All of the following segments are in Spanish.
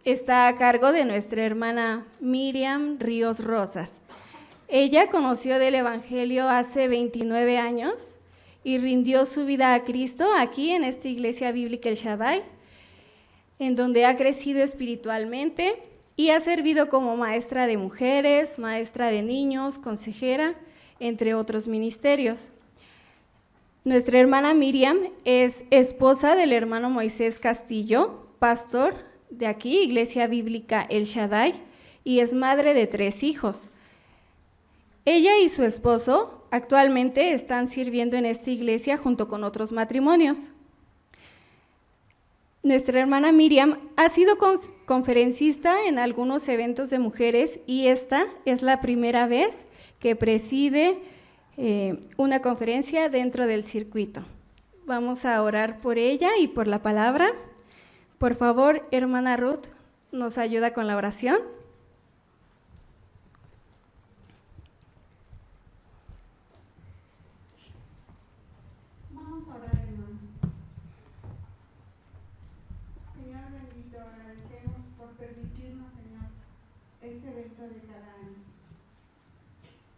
está a cargo de nuestra hermana Miriam Ríos Rosas. Ella conoció del Evangelio hace 29 años y rindió su vida a Cristo aquí en esta iglesia bíblica El Shaddai, en donde ha crecido espiritualmente y ha servido como maestra de mujeres, maestra de niños, consejera, entre otros ministerios. Nuestra hermana Miriam es esposa del hermano Moisés Castillo, pastor de aquí, Iglesia Bíblica El Shaddai, y es madre de 3 hijos. Ella y su esposo actualmente están sirviendo en esta iglesia junto con otros matrimonios. Nuestra hermana Miriam ha sido conferencista en algunos eventos de mujeres y esta es la primera vez que preside una conferencia dentro del circuito. Vamos a orar por ella y por la palabra. Por favor, hermana Ruth, ¿nos ayuda con la oración? Vamos a orar, hermano. Señor bendito, agradecemos por permitirnos, Señor, este evento de cada año.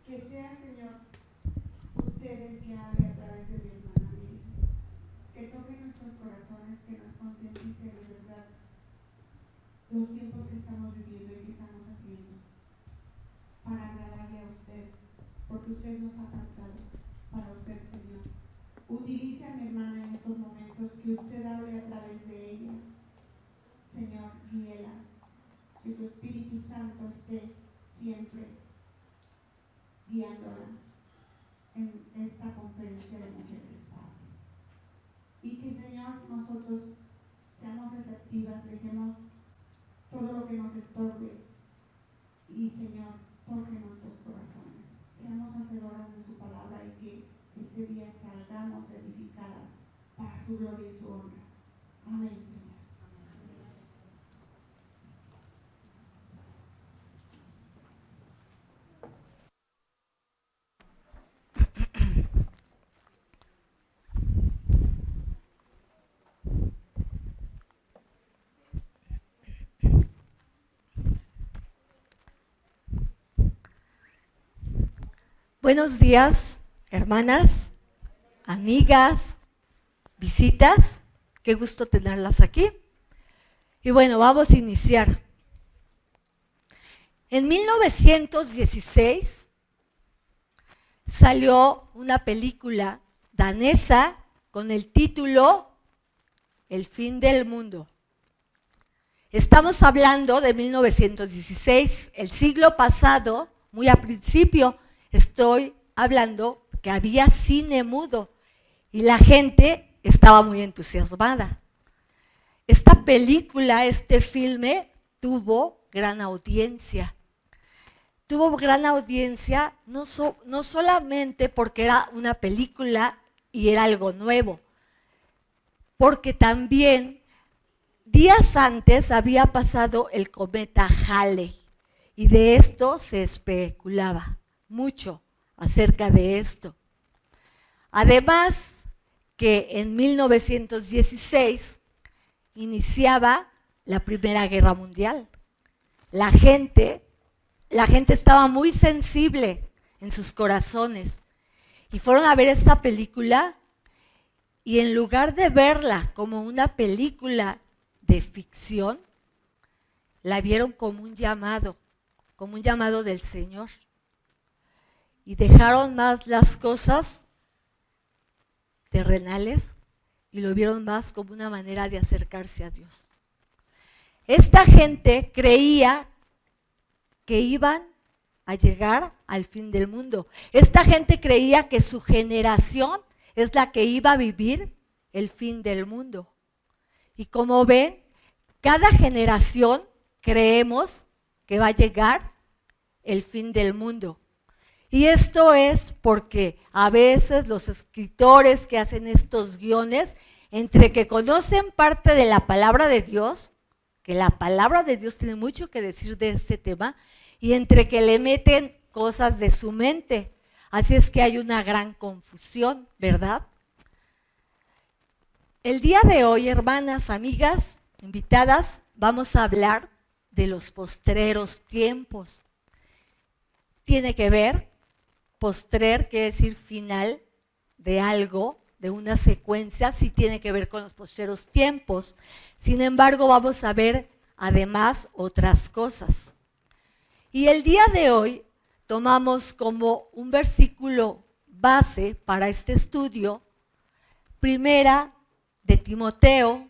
Que sea, Señor, usted el que hable a través de mi hermana Miriam. Que toque nuestros corazones, que nos concientice de verdad los tiempos que estamos viviendo y que estamos haciendo para agradarle a usted, porque usted nos ha apartado para usted, Señor. Utilice a mi hermana en estos momentos, que usted hable a través de ella. Señor, guíela, que su Espíritu Santo esté siempre guiándola en esta conferencia de mujeres, Padre. Y que, Señor, nosotros seamos receptivas, dejemos todo lo que nos estorbe y, Señor, toque nuestros corazones. Seamos hacedoras de su palabra y que este día salgamos edificadas para su gloria y su honra. Amén, Señor. Buenos días, hermanas, amigas, visitas. Qué gusto tenerlas aquí. Y bueno, vamos a iniciar. En 1916 salió una película danesa con el título El fin del mundo. Estamos hablando de 1916, el siglo pasado, muy al principio. Estoy hablando que había cine mudo y la gente estaba muy entusiasmada. Esta película, este filme, tuvo gran audiencia. Tuvo gran audiencia no solamente porque era una película y era algo nuevo, porque también días antes había pasado el cometa Halley y de esto se especulaba mucho acerca de esto. Además que en 1916 iniciaba la Primera Guerra Mundial. La gente estaba muy sensible en sus corazones y fueron a ver esta película y en lugar de verla como una película de ficción, la vieron como un llamado del Señor. Y dejaron más las cosas terrenales y lo vieron más como una manera de acercarse a Dios. Esta gente creía que iban a llegar al fin del mundo. Esta gente creía que su generación es la que iba a vivir el fin del mundo. Y como ven, cada generación creemos que va a llegar el fin del mundo. Y esto es porque a veces los escritores que hacen estos guiones, entre que conocen parte de la palabra de Dios, que la palabra de Dios tiene mucho que decir de este tema, y entre que le meten cosas de su mente. Así es que hay una gran confusión, ¿verdad? El día de hoy, hermanas, amigas, invitadas, vamos a hablar de los postreros tiempos. Tiene que ver, postrer quiere decir final de algo, de una secuencia, sí tiene que ver con los postreros tiempos. Sin embargo, vamos a ver además otras cosas. Y el día de hoy tomamos como un versículo base para este estudio, Primera de Timoteo,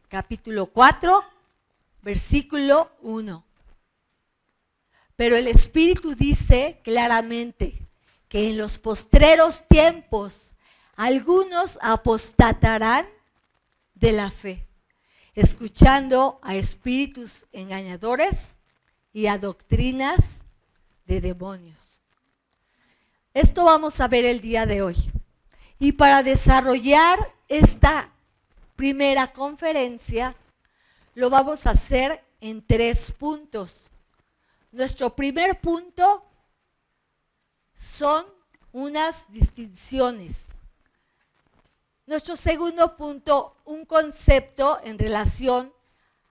capítulo 4, versículo 1. Pero el Espíritu dice claramente que en los postreros tiempos algunos apostatarán de la fe, escuchando a espíritus engañadores y a doctrinas de demonios. Esto vamos a ver el día de hoy. Y para desarrollar esta primera conferencia, lo vamos a hacer en 3 puntos. Nuestro primer punto son unas distinciones. Nuestro segundo punto, un concepto en relación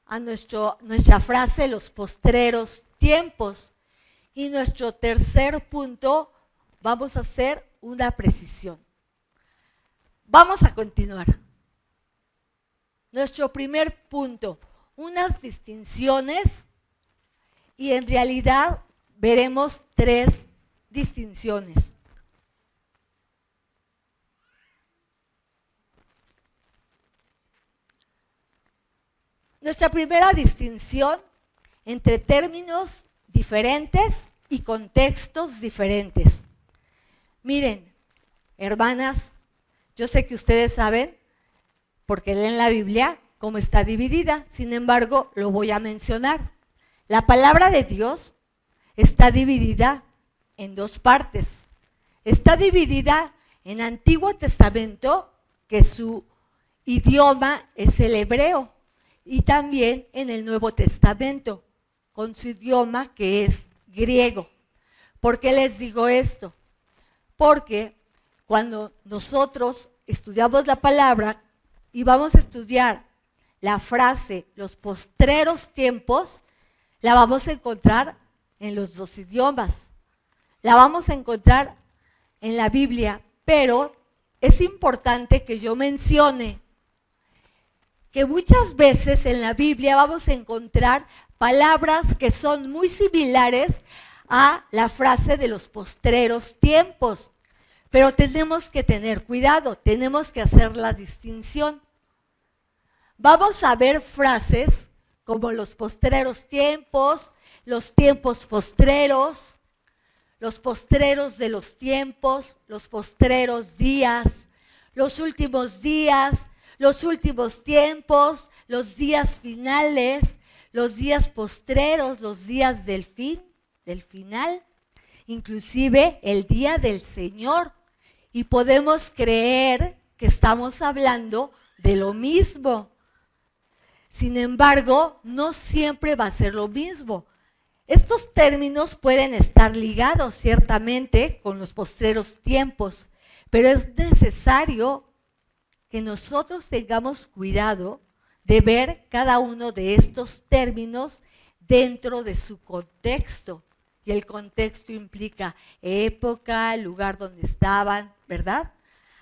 a nuestra frase, los postreros tiempos. Y nuestro tercer punto, vamos a hacer una precisión. Vamos a continuar. Nuestro primer punto, unas distinciones, y en realidad veremos 3 distinciones. Nuestra primera distinción entre términos diferentes y contextos diferentes. Miren, hermanas, yo sé que ustedes saben, porque leen la Biblia, cómo está dividida. Sin embargo, lo voy a mencionar. La palabra de Dios está dividida en 2 partes. Está dividida en Antiguo Testamento, que su idioma es el hebreo, y también en el Nuevo Testamento, con su idioma que es griego. ¿Por qué les digo esto? Porque cuando nosotros estudiamos la palabra y vamos a estudiar la frase los postreros tiempos, la vamos a encontrar en los 2 idiomas. La vamos a encontrar en la Biblia, pero es importante que yo mencione que muchas veces en la Biblia vamos a encontrar palabras que son muy similares a la frase de los postreros tiempos. Pero tenemos que tener cuidado, tenemos que hacer la distinción. Vamos a ver frases como los postreros tiempos, los tiempos postreros, los postreros de los tiempos, los postreros días, los últimos días, los últimos tiempos, los días finales, los días postreros, los días del fin, del final, inclusive el día del Señor. Y podemos creer que estamos hablando de lo mismo. Sin embargo, no siempre va a ser lo mismo. Estos términos pueden estar ligados ciertamente con los postreros tiempos, pero es necesario que nosotros tengamos cuidado de ver cada uno de estos términos dentro de su contexto. Y el contexto implica época, lugar donde estaban, ¿verdad?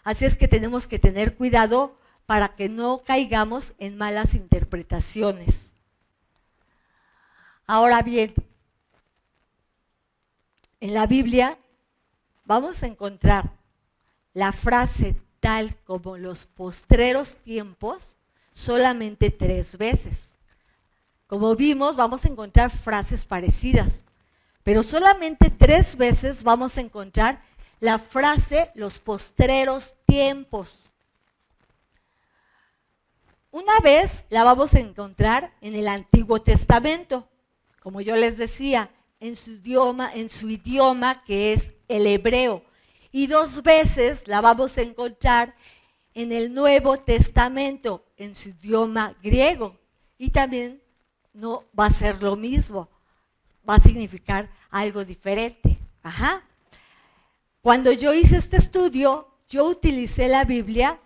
Así es que tenemos que tener cuidado para que no caigamos en malas interpretaciones. Ahora bien, en la Biblia vamos a encontrar la frase tal como los postreros tiempos solamente 3 veces. Como vimos, vamos a encontrar frases parecidas, pero solamente 3 veces vamos a encontrar la frase los postreros tiempos. Una vez la vamos a encontrar en el Antiguo Testamento, como yo les decía, en su idioma que es el hebreo. Y 2 veces la vamos a encontrar en el Nuevo Testamento, en su idioma griego. Y también no va a ser lo mismo, va a significar algo diferente. Ajá. Cuando yo hice este estudio, yo utilicé la Biblia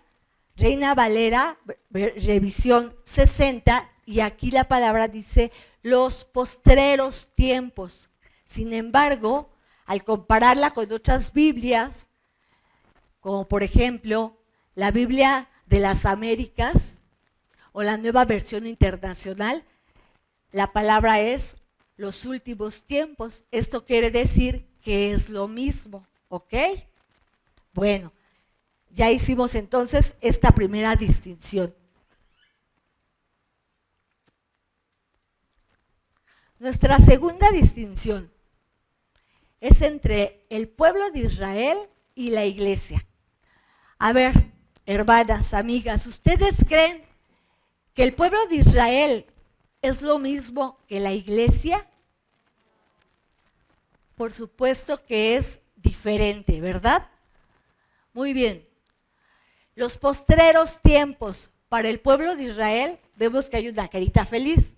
Reina Valera, revisión 60, y aquí la palabra dice los postreros tiempos. Sin embargo, al compararla con otras Biblias, como por ejemplo la Biblia de las Américas o la Nueva Versión Internacional, la palabra es los últimos tiempos. Esto quiere decir que es lo mismo, ¿ok? Bueno, ya hicimos entonces esta primera distinción. Nuestra segunda distinción es entre el pueblo de Israel y la iglesia. A ver, hermanas, amigas, ¿ustedes creen que el pueblo de Israel es lo mismo que la iglesia? Por supuesto que es diferente, ¿verdad? Muy bien. Los postreros tiempos para el pueblo de Israel, vemos que hay una carita feliz.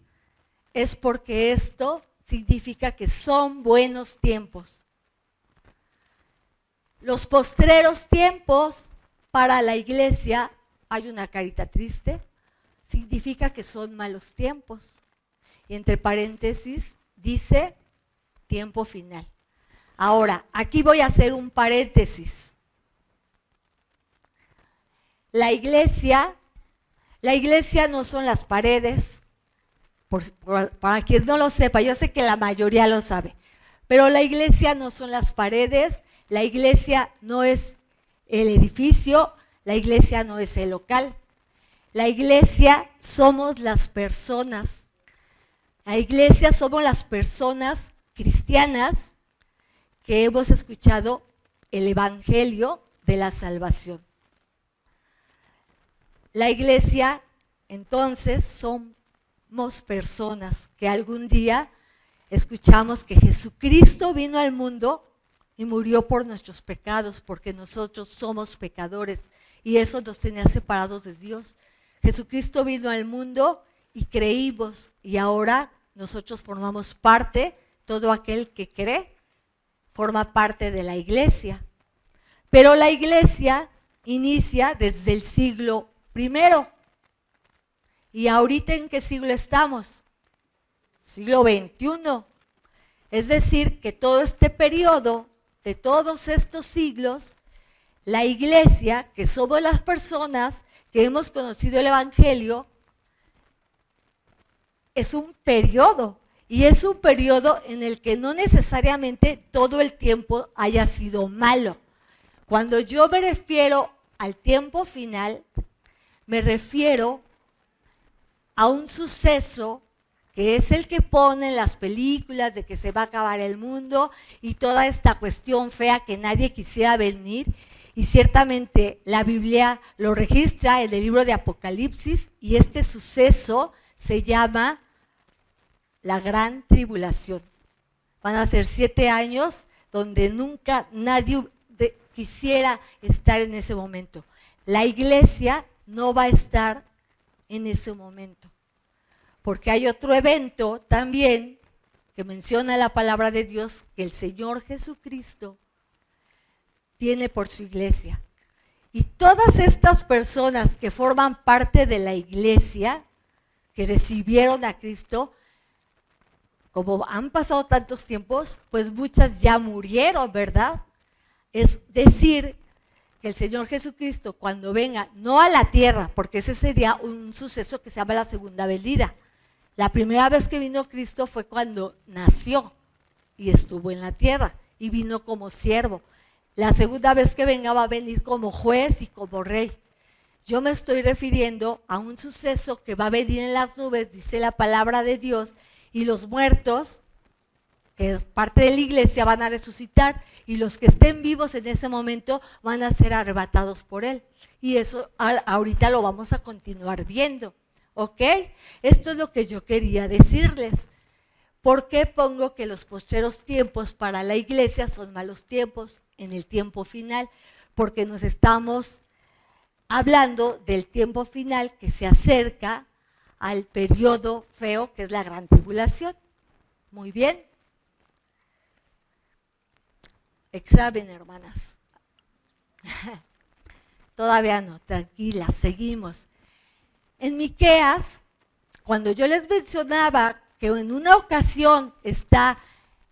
Es porque esto significa que son buenos tiempos. Los postreros tiempos para la iglesia, hay una carita triste, significa que son malos tiempos. Y entre paréntesis dice tiempo final. Ahora, aquí voy a hacer un paréntesis. La iglesia no son las paredes. Para quien no lo sepa, yo sé que la mayoría lo sabe, pero la iglesia no son las paredes, la iglesia no es el edificio, la iglesia no es el local. La iglesia somos las personas. La iglesia somos las personas cristianas que hemos escuchado el evangelio de la salvación. La iglesia, entonces, somos personas que algún día escuchamos que Jesucristo vino al mundo y murió por nuestros pecados, porque nosotros somos pecadores y eso nos tenía separados de Dios. Jesucristo vino al mundo y creímos, y ahora nosotros formamos parte, todo aquel que cree forma parte de la iglesia. Pero la iglesia inicia desde el siglo I. ¿Y ahorita en qué siglo estamos? Siglo XXI. Es decir, que todo este periodo, de todos estos siglos, la iglesia, que somos las personas que hemos conocido el evangelio, es un periodo. Y es un periodo en el que no necesariamente todo el tiempo haya sido malo. Cuando yo me refiero al tiempo final, me refiero a un suceso que es el que ponen las películas de que se va a acabar el mundo y toda esta cuestión fea que nadie quisiera venir. Y ciertamente la Biblia lo registra en el libro de Apocalipsis y este suceso se llama la gran tribulación. Van a ser 7 años donde nunca nadie quisiera estar en ese momento. La iglesia no va a estar en ese momento, porque hay otro evento también que menciona la palabra de Dios, que el Señor Jesucristo viene por su iglesia. Y todas estas personas que forman parte de la iglesia, que recibieron a Cristo, como han pasado tantos tiempos, pues muchas ya murieron, ¿verdad? Es decir, que el Señor Jesucristo cuando venga, no a la tierra, porque ese sería un suceso que se llama la segunda venida. La primera vez que vino Cristo fue cuando nació y estuvo en la tierra y vino como siervo. La segunda vez que venga va a venir como juez y como rey. Yo me estoy refiriendo a un suceso que va a venir en las nubes, dice la palabra de Dios, y los muertos, que es parte de la iglesia, van a resucitar y los que estén vivos en ese momento van a ser arrebatados por él. Y eso ahorita lo vamos a continuar viendo, ¿ok? Esto es lo que yo quería decirles. ¿Por qué pongo que los postreros tiempos para la iglesia son malos tiempos en el tiempo final? Porque nos estamos hablando del tiempo final que se acerca al periodo feo que es la gran tribulación. Muy bien. Examen, hermanas. Todavía no, tranquilas, seguimos. En Miqueas cuando yo les mencionaba que en una ocasión está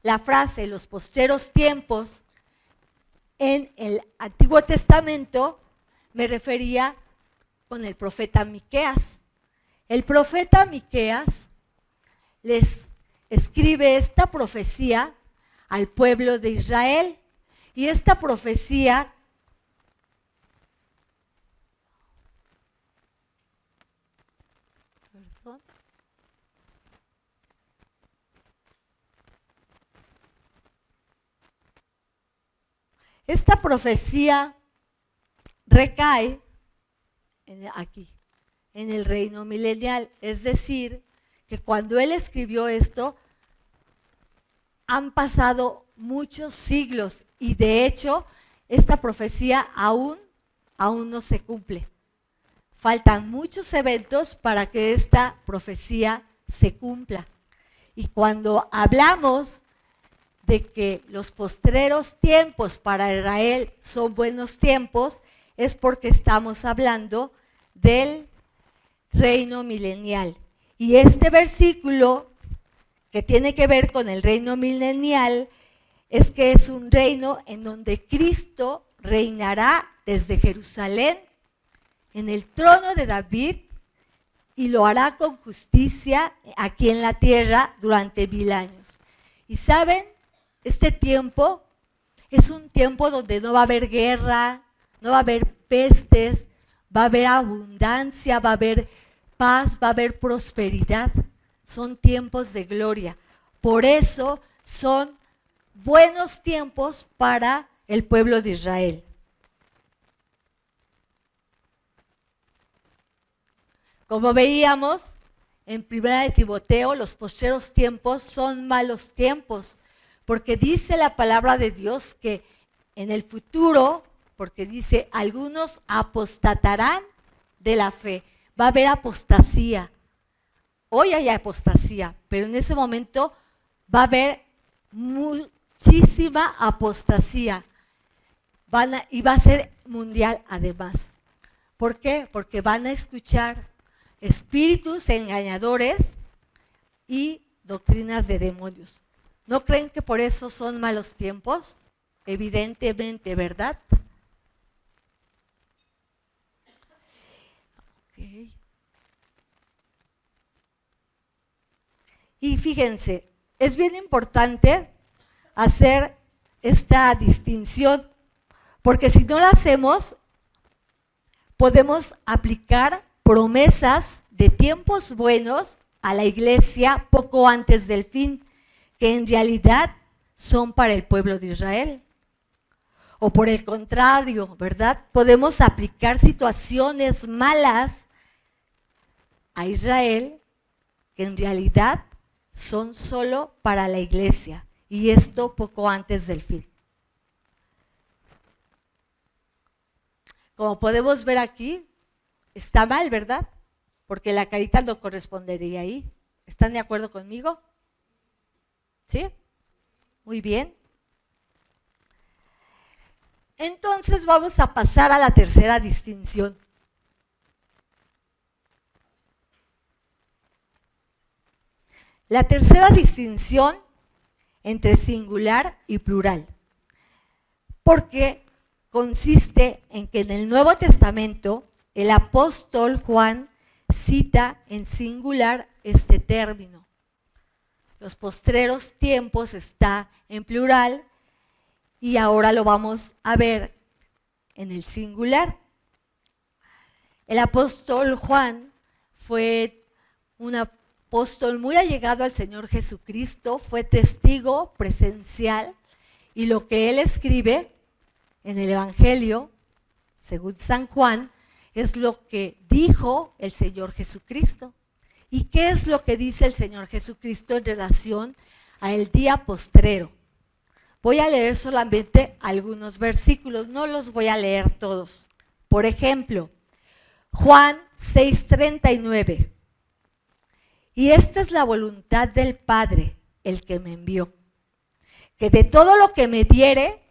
la frase los postreros tiempos en el Antiguo Testamento, me refería con el profeta Miqueas. El profeta Miqueas les escribe esta profecía al pueblo de Israel, y esta profecía recae aquí, en el reino milenial. Es decir, que cuando él escribió esto, han pasado muchos siglos y de hecho, esta profecía aún no se cumple. Faltan muchos eventos para que esta profecía se cumpla. Y cuando hablamos de que los postreros tiempos para Israel son buenos tiempos, es porque estamos hablando del reino milenial. Y este versículo que tiene que ver con el reino milenial es que es un reino en donde Cristo reinará desde Jerusalén en el trono de David y lo hará con justicia aquí en la tierra durante 1000 años. Y saben, este tiempo es un tiempo donde no va a haber guerra, no va a haber pestes, va a haber abundancia, va a haber paz, va a haber prosperidad. Son tiempos de gloria. Por eso son buenos tiempos para el pueblo de Israel. Como veíamos en 1 Timoteo, los postreros tiempos son malos tiempos, porque dice la palabra de Dios que en el futuro, porque dice, algunos apostatarán de la fe, va a haber apostasía. Hoy hay apostasía, pero en ese momento va a haber muchísima apostasía y va a ser mundial además. ¿Por qué? Porque van a escuchar espíritus engañadores y doctrinas de demonios. ¿No creen que por eso son malos tiempos? Evidentemente, ¿verdad? Okay. Y fíjense, es bien importante hacer esta distinción, porque si no la hacemos, podemos aplicar promesas de tiempos buenos a la iglesia poco antes del fin, que en realidad son para el pueblo de Israel. O por el contrario, ¿verdad? Podemos aplicar situaciones malas a Israel que en realidad son solo para la iglesia, y esto poco antes del fin. Como podemos ver aquí, está mal, ¿verdad? Porque la carita no correspondería ahí. ¿Están de acuerdo conmigo? ¿Sí? Muy bien. Entonces vamos a pasar a la tercera distinción. La tercera distinción entre singular y plural, porque consiste en que en el Nuevo Testamento el apóstol Juan cita en singular este término. Los postreros tiempos está en plural y ahora lo vamos a ver en el singular. El apóstol Juan fue un apóstol muy allegado al Señor Jesucristo, fue testigo presencial, y lo que él escribe en el Evangelio, según San Juan, es lo que dijo el Señor Jesucristo. ¿Y qué es lo que dice el Señor Jesucristo en relación al día postrero? Voy a leer solamente algunos versículos, no los voy a leer todos. Por ejemplo, Juan 6:39. Y esta es la voluntad del Padre, el que me envió, que de todo lo que me diere,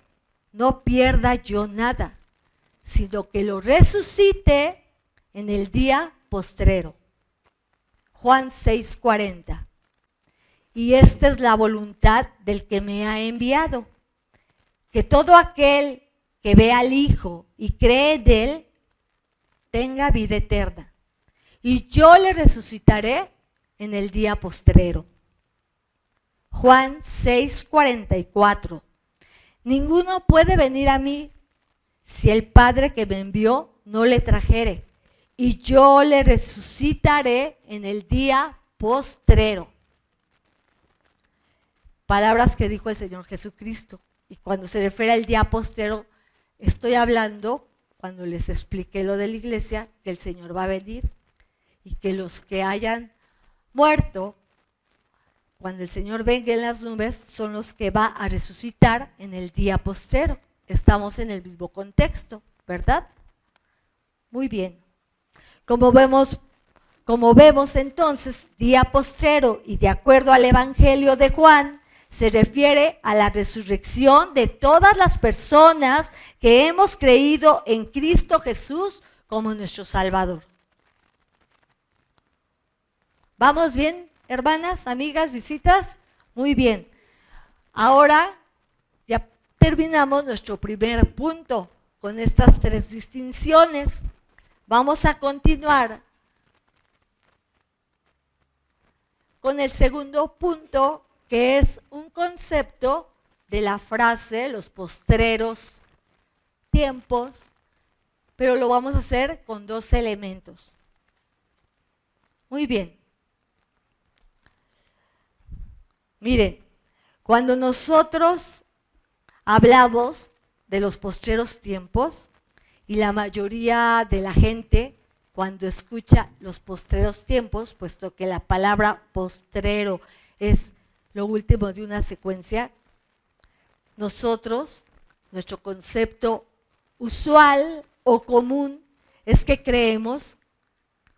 no pierda yo nada, sino que lo resucite en el día postrero. Juan 6:40. Y esta es la voluntad del que me ha enviado, que todo aquel que ve al Hijo y cree en Él, tenga vida eterna. Y yo le resucitaré en el día postrero. Juan 6:44. Ninguno puede venir a mí si el Padre que me envió no le trajere, y yo le resucitaré en el día postrero. Palabras que dijo el Señor Jesucristo. Y cuando se refiere al día postrero, estoy hablando, cuando les expliqué lo de la iglesia, que el Señor va a venir y que los que hayan muerto, cuando el Señor venga en las nubes, son los que va a resucitar en el día postrero. Estamos en el mismo contexto, ¿verdad? Muy bien. Como vemos entonces, día postrero, y de acuerdo al Evangelio de Juan, se refiere a la resurrección de todas las personas que hemos creído en Cristo Jesús como nuestro Salvador. ¿Vamos bien, hermanas, amigas, visitas? Muy bien. Ahora ya terminamos nuestro primer punto con estas 3 distinciones. Vamos a continuar con el segundo punto, que es un concepto de la frase los postreros tiempos, pero lo vamos a hacer con 2 elementos. Muy bien. Miren, cuando nosotros hablamos de los postreros tiempos, y la mayoría de la gente, cuando escucha los postreros tiempos, puesto que la palabra postrero es lo último de una secuencia, nosotros, nuestro concepto usual o común es que creemos,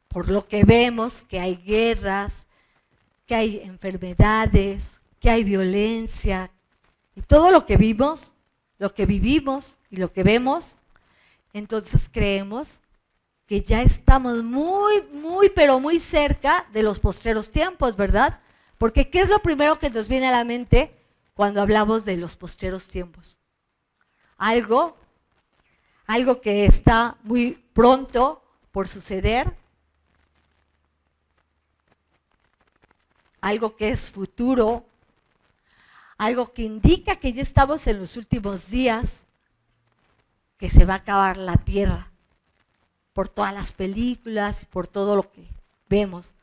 por lo que vemos, que hay guerras, que hay enfermedades, que hay violencia, y todo lo que vimos, lo que vivimos y lo que vemos, entonces creemos que ya estamos muy, pero muy cerca de los postreros tiempos, ¿verdad? Porque ¿qué es lo primero que nos viene a la mente cuando hablamos de los postreros tiempos? Algo que está muy pronto por suceder, algo que es futuro, algo que indica que ya estamos en los últimos días, que se va a acabar la tierra, por todas las películas y por todo lo que vemos.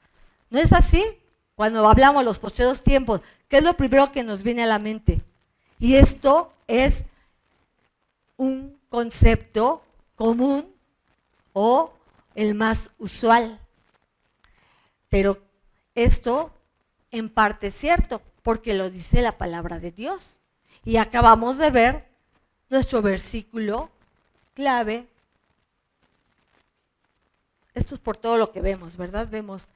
¿No es así? Cuando hablamos de los postreros tiempos, ¿qué es lo primero que nos viene a la mente? Y esto es un concepto común o el más usual. Pero esto en parte es cierto, porque lo dice la palabra de Dios. Y acabamos de ver nuestro versículo clave. Esto es por todo lo que vemos, ¿verdad? Vemos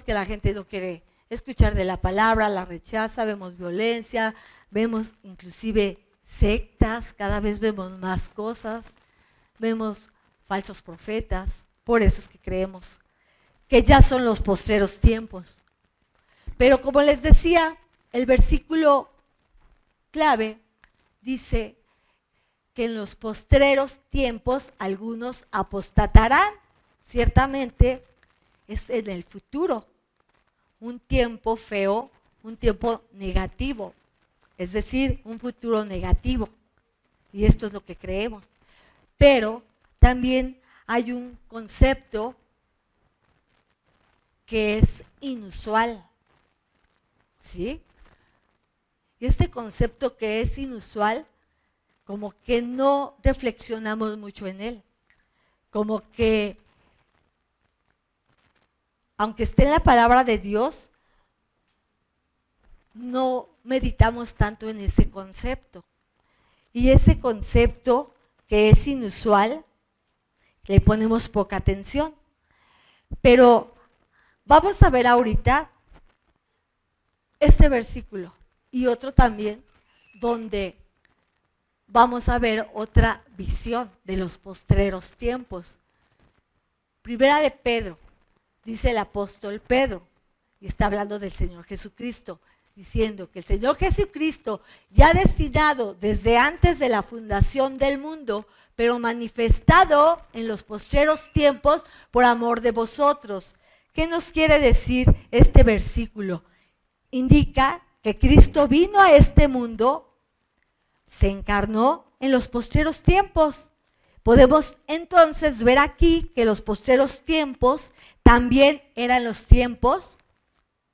que la gente no quiere escuchar de la palabra, la rechaza, vemos violencia, vemos inclusive sectas, cada vez vemos más cosas, vemos falsos profetas, por eso es que creemos que ya son los postreros tiempos. Pero como les decía, el versículo clave dice que en los postreros tiempos algunos apostatarán. Ciertamente es en el futuro, un tiempo feo, un tiempo negativo, es decir, un futuro negativo. Y esto es lo que creemos. Pero también hay un concepto que es inusual, ¿sí? Y este concepto que es inusual, como que no reflexionamos mucho en él, como que aunque esté en la palabra de Dios, no meditamos tanto en ese concepto. Y ese concepto que es inusual, le ponemos poca atención. Pero vamos a ver ahorita este versículo y otro también, donde vamos a ver otra visión de los postreros tiempos. Primera de Pedro. Dice el apóstol Pedro, y está hablando del Señor Jesucristo, diciendo que el Señor Jesucristo, ya destinado desde antes de la fundación del mundo, pero manifestado en los postreros tiempos por amor de vosotros. ¿Qué nos quiere decir este versículo? Indica que Cristo vino a este mundo, se encarnó en los postreros tiempos. Podemos entonces ver aquí que los postreros tiempos también eran los tiempos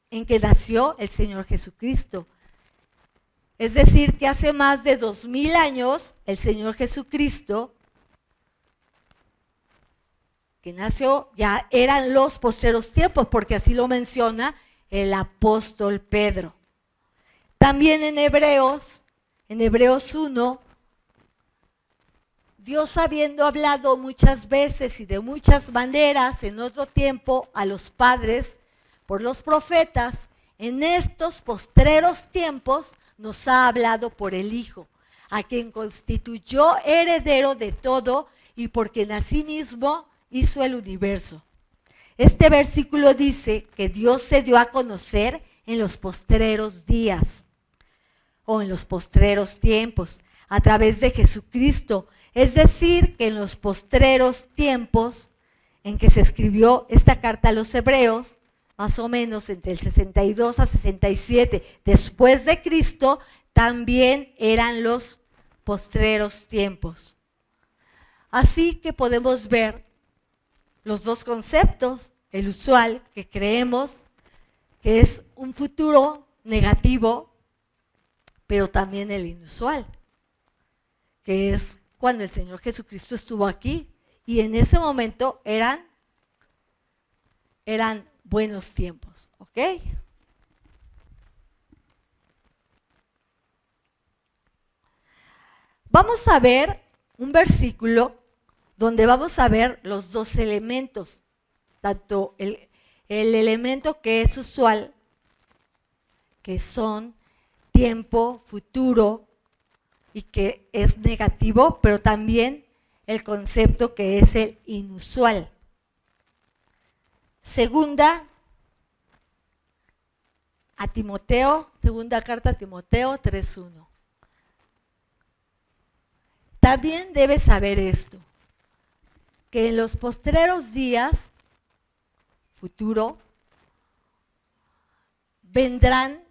en que nació el Señor Jesucristo. Es decir, que hace más de 2000 años el Señor Jesucristo, que nació, ya eran los postreros tiempos, porque así lo menciona el apóstol Pedro. También en Hebreos 1, Dios, habiendo hablado muchas veces y de muchas maneras en otro tiempo a los padres por los profetas, en estos postreros tiempos nos ha hablado por el Hijo, a quien constituyó heredero de todo y por quien asimismo hizo el universo. Este versículo dice que Dios se dio a conocer en los postreros días o en los postreros tiempos a través de Jesucristo. Es decir, que en los postreros tiempos en que se escribió esta carta a los hebreos, más o menos entre el 62 a 67 después de Cristo, también eran los postreros tiempos. Así que podemos ver los dos conceptos, el usual, que creemos que es un futuro negativo, pero también el inusual, que es cuando el Señor Jesucristo estuvo aquí, y en ese momento eran buenos tiempos, ¿ok? Vamos a ver un versículo donde vamos a ver los dos elementos, tanto el elemento que es usual, que son tiempo, futuro, y que es negativo, pero también el concepto que es el inusual. Segunda carta a Timoteo 3:1. También debes saber esto, que en los postreros días, futuro, vendrán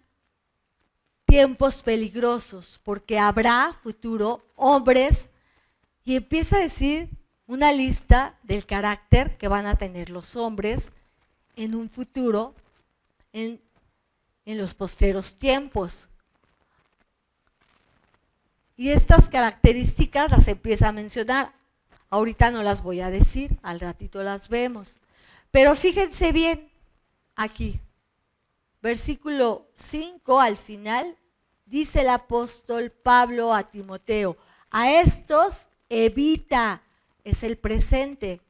tiempos peligrosos, porque habrá, futuro, hombres, y empieza a decir una lista del carácter que van a tener los hombres en un futuro, en los postreros tiempos. Y estas características las empieza a mencionar. Ahorita no las voy a decir, al ratito las vemos. Pero fíjense bien aquí, versículo 5 al final, dice el apóstol Pablo a Timoteo, a estos evita, es el presente.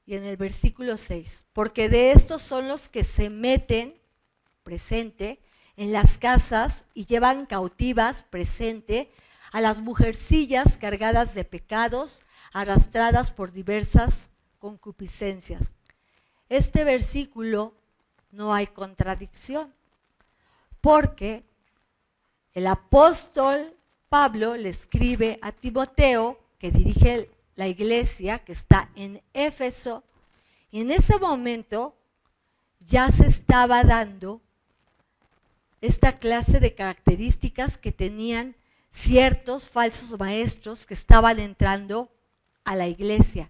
Y en el versículo 6, porque de estos son los que se meten, presente, en las casas y llevan cautivas, presente, a las mujercillas cargadas de pecados, arrastradas por diversas concupiscencias. Este versículo no hay contradicción, porque el apóstol Pablo le escribe a Timoteo, que dirige la iglesia que está en Éfeso, y en ese momento ya se estaba dando esta clase de características que tenían ciertos falsos maestros que estaban entrando a la iglesia.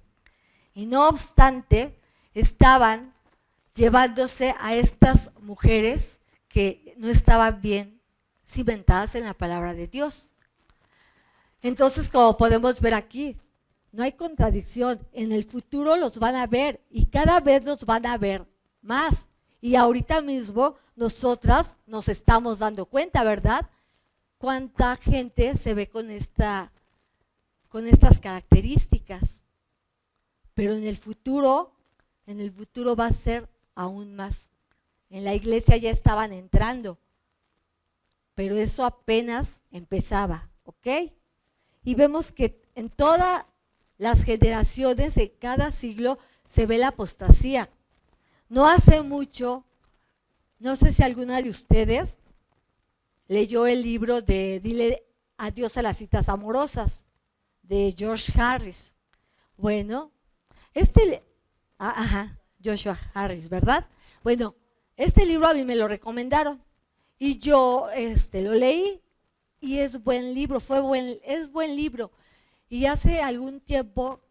Y no obstante, estaban llevándose a estas mujeres que no estaban bien cimentadas en la palabra de Dios. Entonces, como podemos ver aquí, no hay contradicción. En el futuro los van a ver y cada vez los van a ver más. Y ahorita mismo nosotras nos estamos dando cuenta, ¿verdad? Cuánta gente se ve con estas características. Pero en el futuro va a ser aún más. En la iglesia ya estaban entrando, pero eso apenas empezaba, ¿ok? Y vemos que en todas las generaciones, en cada siglo, se ve la apostasía. No hace mucho No sé si alguna de ustedes leyó el libro de Dile adiós a las citas amorosas, de George Harris. Bueno, Joshua Harris, ¿verdad? Bueno, este libro a mí me lo recomendaron y yo lo leí y es buen libro, es buen libro. Y hace algún tiempo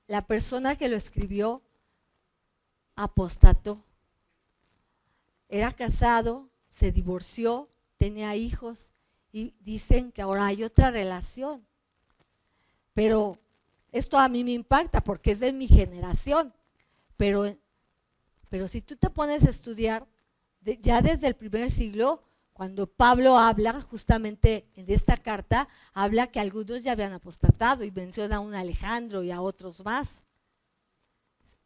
la persona que lo escribió apostató. Era casado, se divorció, tenía hijos y dicen que ahora hay otra relación. Pero esto a mí me impacta porque es de mi generación. Pero si tú te pones a estudiar, ya desde el primer siglo, cuando Pablo habla justamente en esta carta, habla que algunos ya habían apostatado y menciona a un Alejandro y a otros más.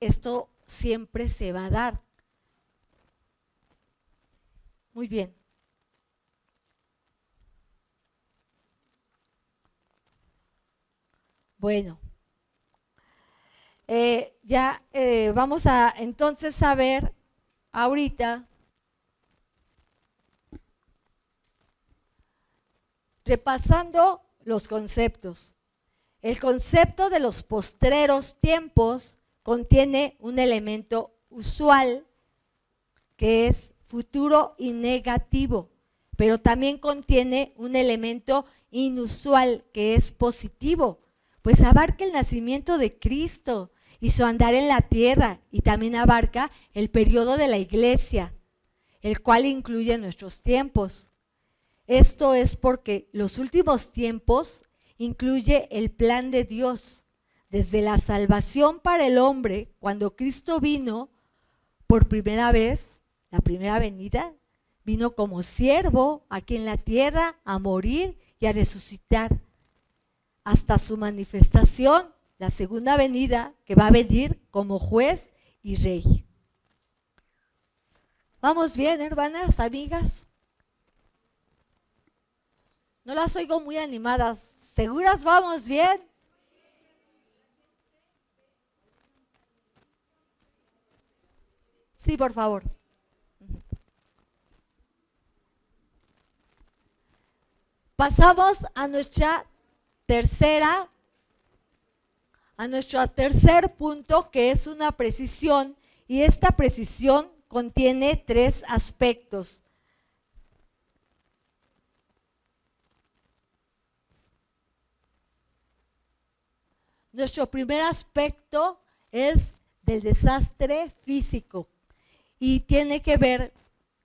Esto siempre se va a dar. Muy bien. Bueno, vamos a entonces a ver ahorita, repasando los conceptos. El concepto de los postreros tiempos contiene un elemento usual que es futuro y negativo, pero también contiene un elemento inusual que es positivo, pues abarca el nacimiento de Cristo y su andar en la tierra, y también abarca el periodo de la iglesia, el cual incluye nuestros tiempos. Esto es porque los últimos tiempos incluye el plan de Dios, desde la salvación para el hombre, cuando Cristo vino por primera vez, la primera venida, vino como siervo aquí en la tierra a morir y a resucitar, hasta su manifestación, la segunda venida, que va a venir como juez y rey. ¿Vamos bien, hermanas, amigas? No las oigo muy animadas. ¿Seguras vamos bien? Sí, por favor. Pasamos a nuestro tercer punto, que es una precisión, y esta precisión contiene 3 aspectos. Nuestro primer aspecto es del desastre físico y tiene que ver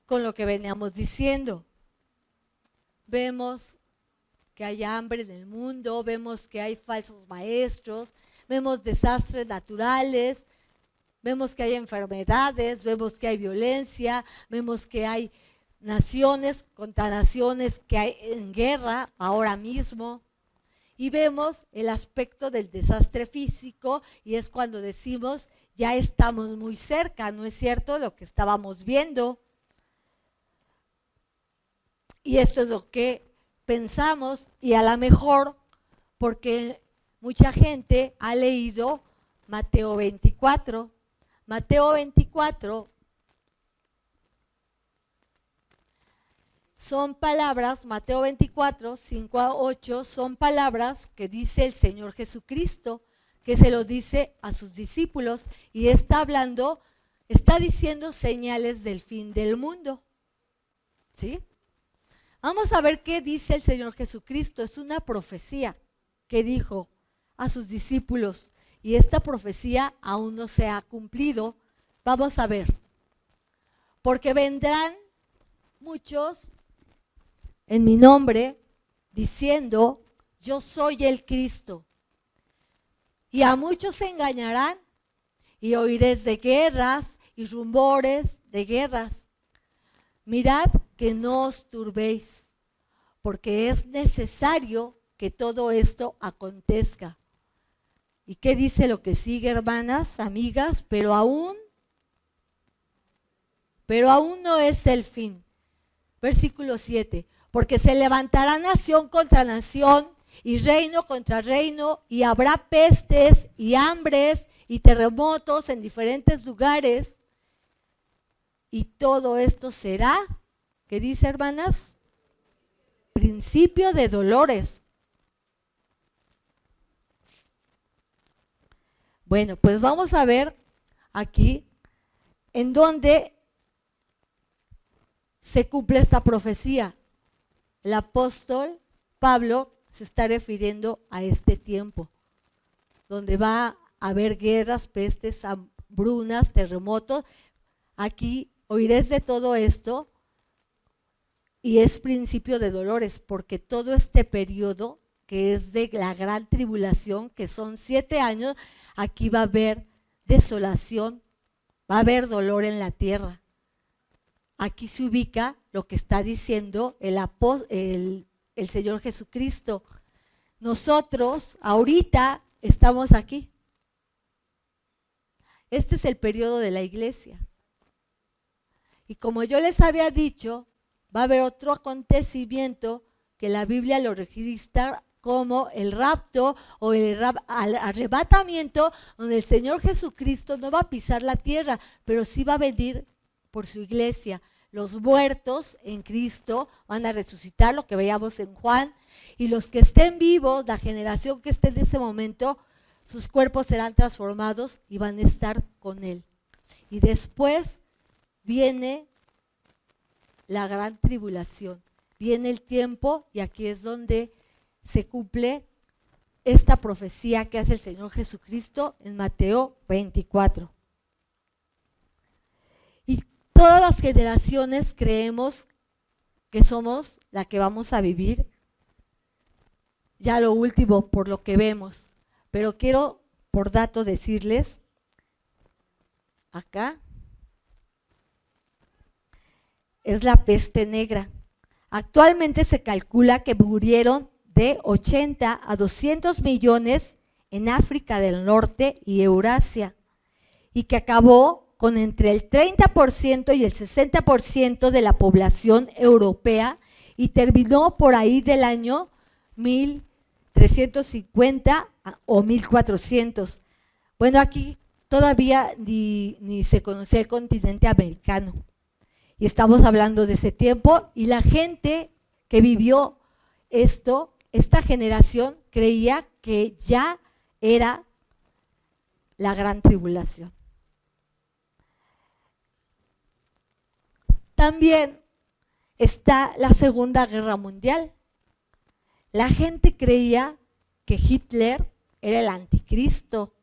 con lo que veníamos diciendo. Vemos que hay hambre en el mundo, vemos que hay falsos maestros, vemos desastres naturales, vemos que hay enfermedades, vemos que hay violencia, vemos que hay naciones contra naciones que hay en guerra ahora mismo. Y vemos el aspecto del desastre físico y es cuando decimos ya estamos muy cerca, ¿no es cierto? Lo que estábamos viendo. Y esto es lo que pensamos, y a lo mejor porque mucha gente ha leído Mateo 24. Mateo 24 son palabras, Mateo 24, 5 a 8, son palabras que dice el Señor Jesucristo, que se lo dice a sus discípulos, y está diciendo señales del fin del mundo. ¿Sí? Vamos a ver qué dice el Señor Jesucristo. Es una profecía que dijo a sus discípulos, y esta profecía aún no se ha cumplido. Vamos a ver. Porque vendrán muchos en mi nombre, diciendo, yo soy el Cristo. Y a muchos se engañarán, y oiréis de guerras y rumores de guerras. Mirad que no os turbéis, porque es necesario que todo esto acontezca. ¿Y qué dice lo que sigue, hermanas, amigas? Pero aún no es el fin. Versículo 7. Porque se levantará nación contra nación y reino contra reino, y habrá pestes y hambres y terremotos en diferentes lugares. y todo esto será, ¿qué dice, hermanas? Principio de dolores. Bueno, pues vamos a ver aquí en dónde se cumple esta profecía. El apóstol Pablo se está refiriendo a este tiempo, donde va a haber guerras, pestes, hambrunas, terremotos. Aquí oiréis de todo esto y es principio de dolores, porque todo este periodo que es de la gran tribulación, que son 7 años, aquí va a haber desolación, va a haber dolor en la tierra. Aquí se ubica lo que está diciendo el Señor Jesucristo. Nosotros ahorita estamos aquí. Este es el periodo de la iglesia. Y como yo les había dicho, va a haber otro acontecimiento que la Biblia lo registra como el rapto o el arrebatamiento, donde el Señor Jesucristo no va a pisar la tierra, pero sí va a venir por su iglesia. Los muertos en Cristo van a resucitar, lo que veíamos en Juan, y los que estén vivos, la generación que esté en ese momento, sus cuerpos serán transformados y van a estar con Él. Y después viene la gran tribulación, viene el tiempo, y aquí es donde se cumple esta profecía que hace el Señor Jesucristo en Mateo 24. Y todas las generaciones creemos que somos la que vamos a vivir ya lo último por lo que vemos, pero quiero por dato decirles acá es la peste negra. Actualmente se calcula que murieron de 80 a 200 millones en África del Norte y Eurasia, y que acabó con entre el 30% y el 60% de la población europea, y terminó por ahí del año 1350 o 1400. Bueno, aquí todavía ni se conocía el continente americano, y estamos hablando de ese tiempo, y la gente que vivió esto, esta generación creía que ya era la gran tribulación. También está la Segunda Guerra Mundial. La gente creía que Hitler era el anticristo,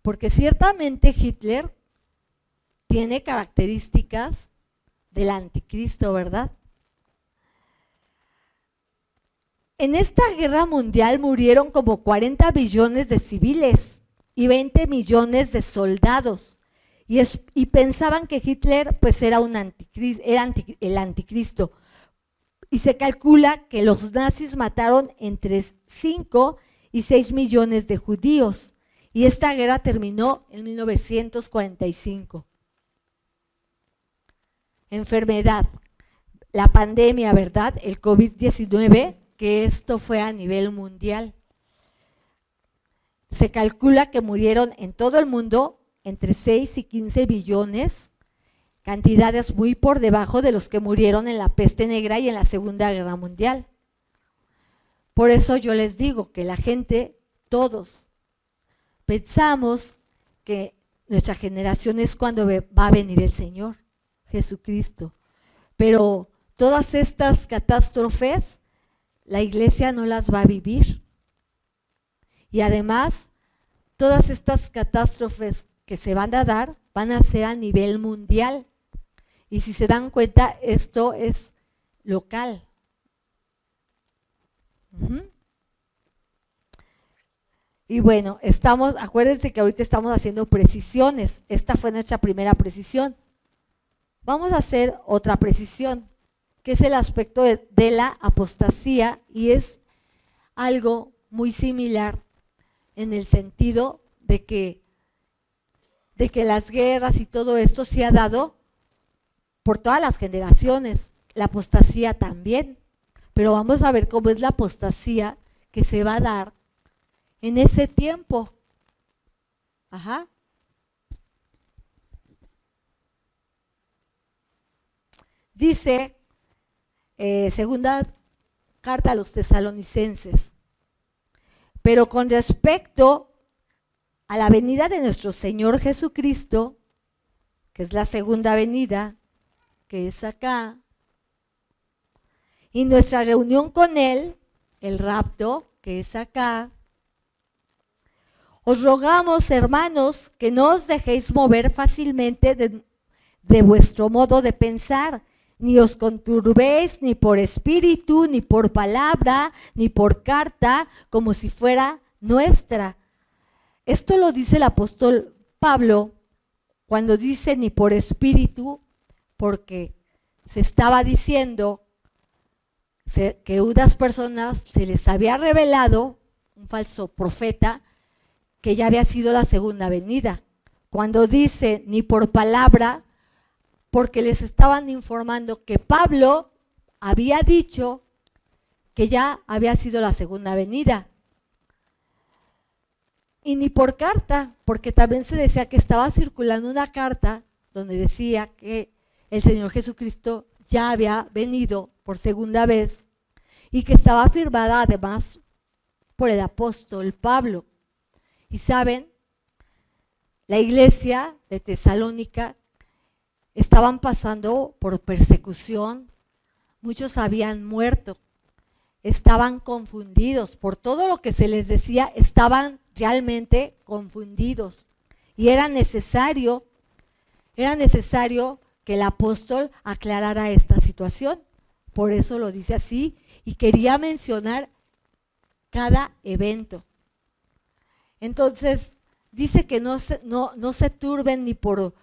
porque ciertamente Hitler tiene características del anticristo, ¿verdad? En esta guerra mundial murieron como 40 millones de civiles y 20 millones de soldados, y pensaban que Hitler pues era el anticristo, y se calcula que los nazis mataron entre 5 y 6 millones de judíos, y esta guerra terminó en 1945. Enfermedad, la pandemia, ¿verdad? El COVID-19, que esto fue a nivel mundial. Se calcula que murieron en todo el mundo entre 6 y 15 billones, cantidades muy por debajo de los que murieron en la peste negra y en la Segunda Guerra Mundial. Por eso yo les digo que la gente, todos, pensamos que nuestra generación es cuando va a venir el Señor Jesucristo, pero todas estas catástrofes la iglesia no las va a vivir, y además todas estas catástrofes que se van a dar van a ser a nivel mundial, y si se dan cuenta esto es local. Y bueno, acuérdense que ahorita estamos haciendo precisiones. Esta fue nuestra primera precisión. Vamos a hacer otra precisión, que es el aspecto de la apostasía, y es algo muy similar en el sentido de que las guerras y todo esto se ha dado por todas las generaciones, la apostasía también, pero vamos a ver cómo es la apostasía que se va a dar en ese tiempo. Ajá. dice, segunda carta a los tesalonicenses, pero con respecto a la venida de nuestro Señor Jesucristo, que es la segunda venida, que es acá, y nuestra reunión con Él, el rapto, que es acá, os rogamos, hermanos, que no os dejéis mover fácilmente de vuestro modo de pensar, ni os conturbéis ni por espíritu, ni por palabra, ni por carta, como si fuera nuestra. Esto lo dice el apóstol Pablo cuando dice ni por espíritu, porque se estaba diciendo que unas personas se les había revelado, un falso profeta, que ya había sido la segunda venida. Cuando dice ni por palabra, porque les estaban informando que Pablo había dicho que ya había sido la segunda venida. Y ni por carta, porque también se decía que estaba circulando una carta donde decía que el Señor Jesucristo ya había venido por segunda vez y que estaba firmada además por el apóstol Pablo. Y saben, la iglesia de Tesalónica estaban pasando por persecución, muchos habían muerto, estaban confundidos por todo lo que se les decía, estaban realmente confundidos y era necesario que el apóstol aclarara esta situación. Por eso lo dice así y quería mencionar cada evento. Entonces dice que no se turben ni por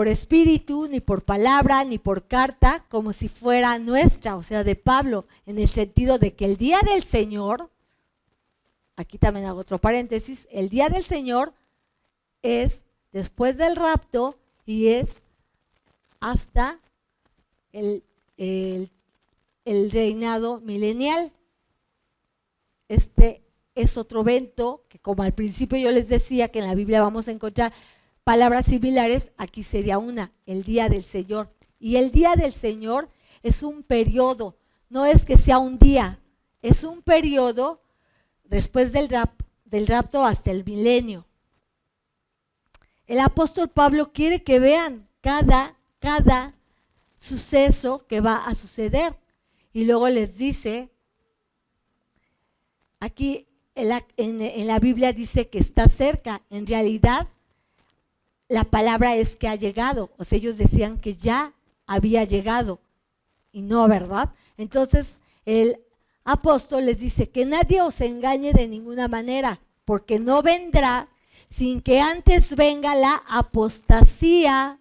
espíritu, ni por palabra, ni por carta, como si fuera nuestra, o sea, de Pablo, en el sentido de que el día del Señor, aquí también hago otro paréntesis, el día del Señor es después del rapto y es hasta el reinado milenial. Este es otro evento que, como al principio yo les decía que en la Biblia vamos a encontrar palabras similares, aquí sería una, el día del Señor. Y el día del Señor es un periodo, no es que sea un día, es un periodo después del rapto hasta el milenio. El apóstol Pablo quiere que vean cada suceso que va a suceder. Y luego les dice, aquí en la Biblia dice que está cerca, en realidad la palabra es que ha llegado, o sea, ellos decían que ya había llegado, y no, ¿verdad? Entonces el apóstol les dice que nadie os engañe de ninguna manera, porque no vendrá sin que antes venga la apostasía,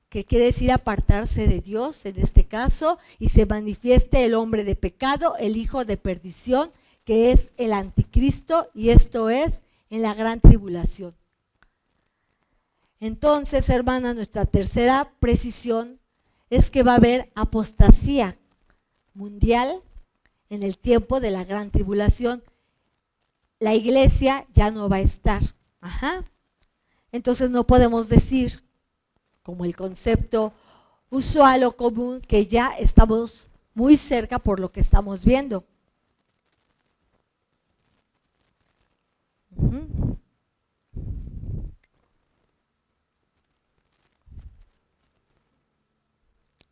que quiere decir apartarse de Dios en este caso, y se manifieste el hombre de pecado, el hijo de perdición, que es el anticristo, y esto es en la gran tribulación. Entonces, hermana, nuestra tercera precisión es que va a haber apostasía mundial en el tiempo de la gran tribulación. La iglesia ya no va a estar. Entonces no podemos decir, como el concepto usual o común, que ya estamos muy cerca por lo que estamos viendo.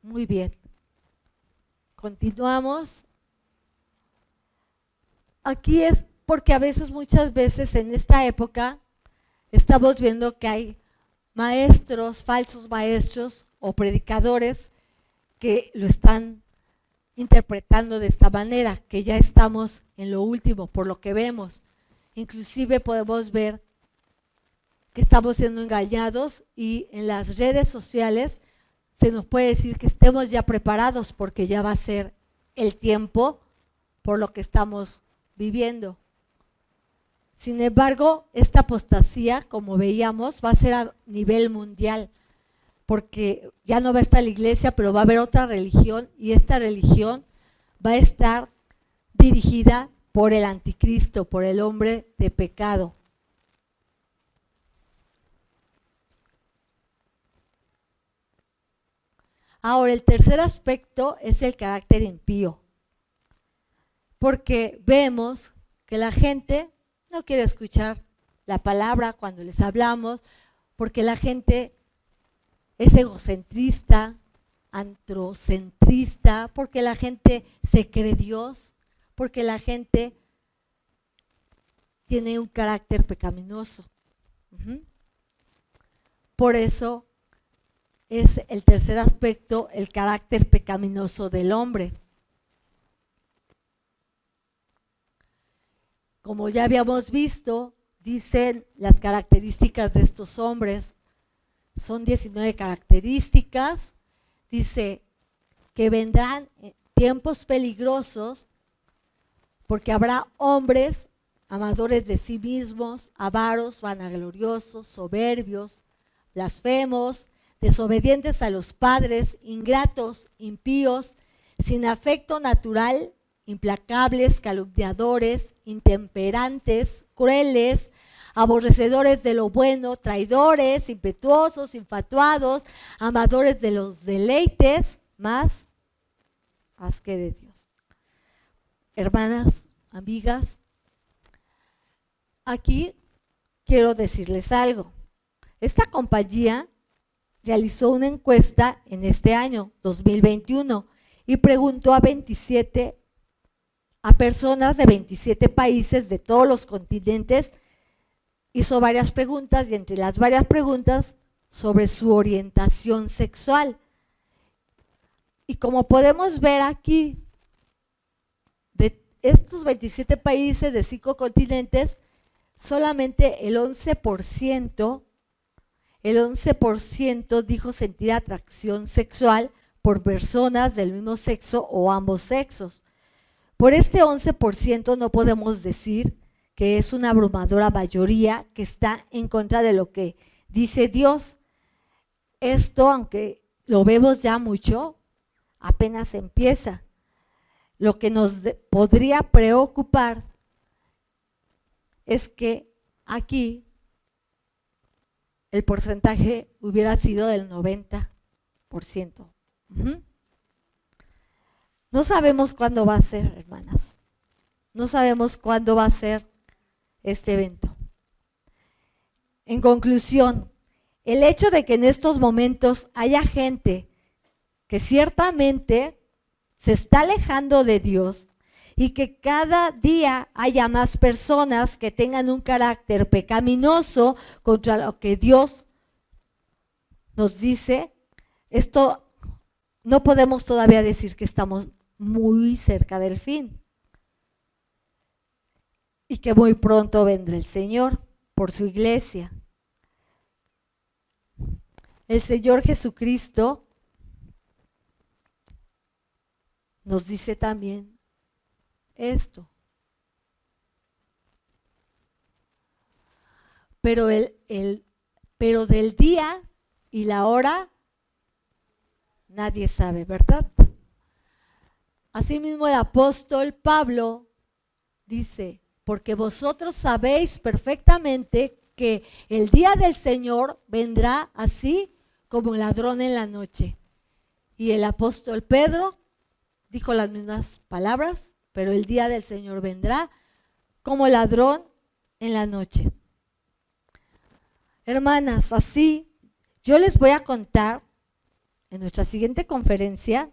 Muy bien. Continuamos. Aquí es porque muchas veces en esta época estamos viendo que hay maestros, falsos maestros o predicadores que lo están interpretando de esta manera, que ya estamos en lo último, por lo que vemos. Inclusive podemos ver que estamos siendo engañados y en las redes sociales se nos puede decir que estemos ya preparados porque ya va a ser el tiempo por lo que estamos viviendo. Sin embargo, esta apostasía, como veíamos, va a ser a nivel mundial, porque ya no va a estar la iglesia, pero va a haber otra religión, y esta religión va a estar dirigida por el anticristo, por el hombre de pecado. Ahora, el tercer aspecto es el carácter impío, porque vemos que la gente no quiere escuchar la palabra cuando les hablamos, porque la gente es egocentrista, antrocentrista, porque la gente se cree Dios, porque la gente tiene un carácter pecaminoso. Por eso es el tercer aspecto, el carácter pecaminoso del hombre. Como ya habíamos visto, dicen las características de estos hombres, son 19 características. Dice que vendrán tiempos peligrosos porque habrá hombres amadores de sí mismos, avaros, vanagloriosos, soberbios, blasfemos, desobedientes a los padres, ingratos, impíos, sin afecto natural, implacables, calumniadores, intemperantes, crueles, aborrecedores de lo bueno, traidores, impetuosos, infatuados, amadores de los deleites, más que de Dios. Hermanas, amigas, aquí quiero decirles algo. Esta compañía realizó una encuesta en este año, 2021, y preguntó a personas de 27 países de todos los continentes. Hizo varias preguntas y entre las varias preguntas sobre su orientación sexual. Y como podemos ver aquí, de estos 27 países de 5 continentes, solamente el 11% dijo sentir atracción sexual por personas del mismo sexo o ambos sexos. Por este 11% no podemos decir que es una abrumadora mayoría que está en contra de lo que dice Dios. Esto, aunque lo vemos ya mucho, apenas empieza. Lo que nos podría preocupar es que aquí el porcentaje hubiera sido del 90%. No sabemos cuándo va a ser, hermanas. No sabemos cuándo va a ser este evento. En conclusión, el hecho de que en estos momentos haya gente que ciertamente se está alejando de Dios y que cada día haya más personas que tengan un carácter pecaminoso contra lo que Dios nos dice, esto no podemos todavía decir que estamos muy cerca del fin y que muy pronto vendrá el Señor por su iglesia. El Señor Jesucristo nos dice también esto. Pero del día y la hora nadie sabe, ¿verdad? Asimismo el apóstol Pablo dice, porque vosotros sabéis perfectamente que el día del Señor vendrá así como un ladrón en la noche. Y el apóstol Pedro dijo las mismas palabras, pero el día del Señor vendrá como ladrón en la noche. Hermanas, así yo les voy a contar en nuestra siguiente conferencia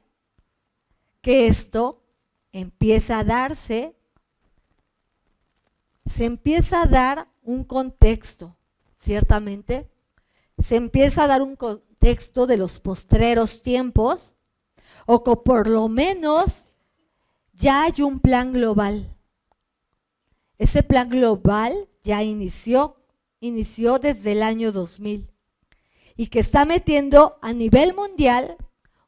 que esto empieza a darse, se empieza a dar un contexto, ciertamente, se empieza a dar un contexto de los postreros tiempos, o que por lo menos ya hay un plan global. Ese plan global ya inició desde el año 2000 y que está metiendo a nivel mundial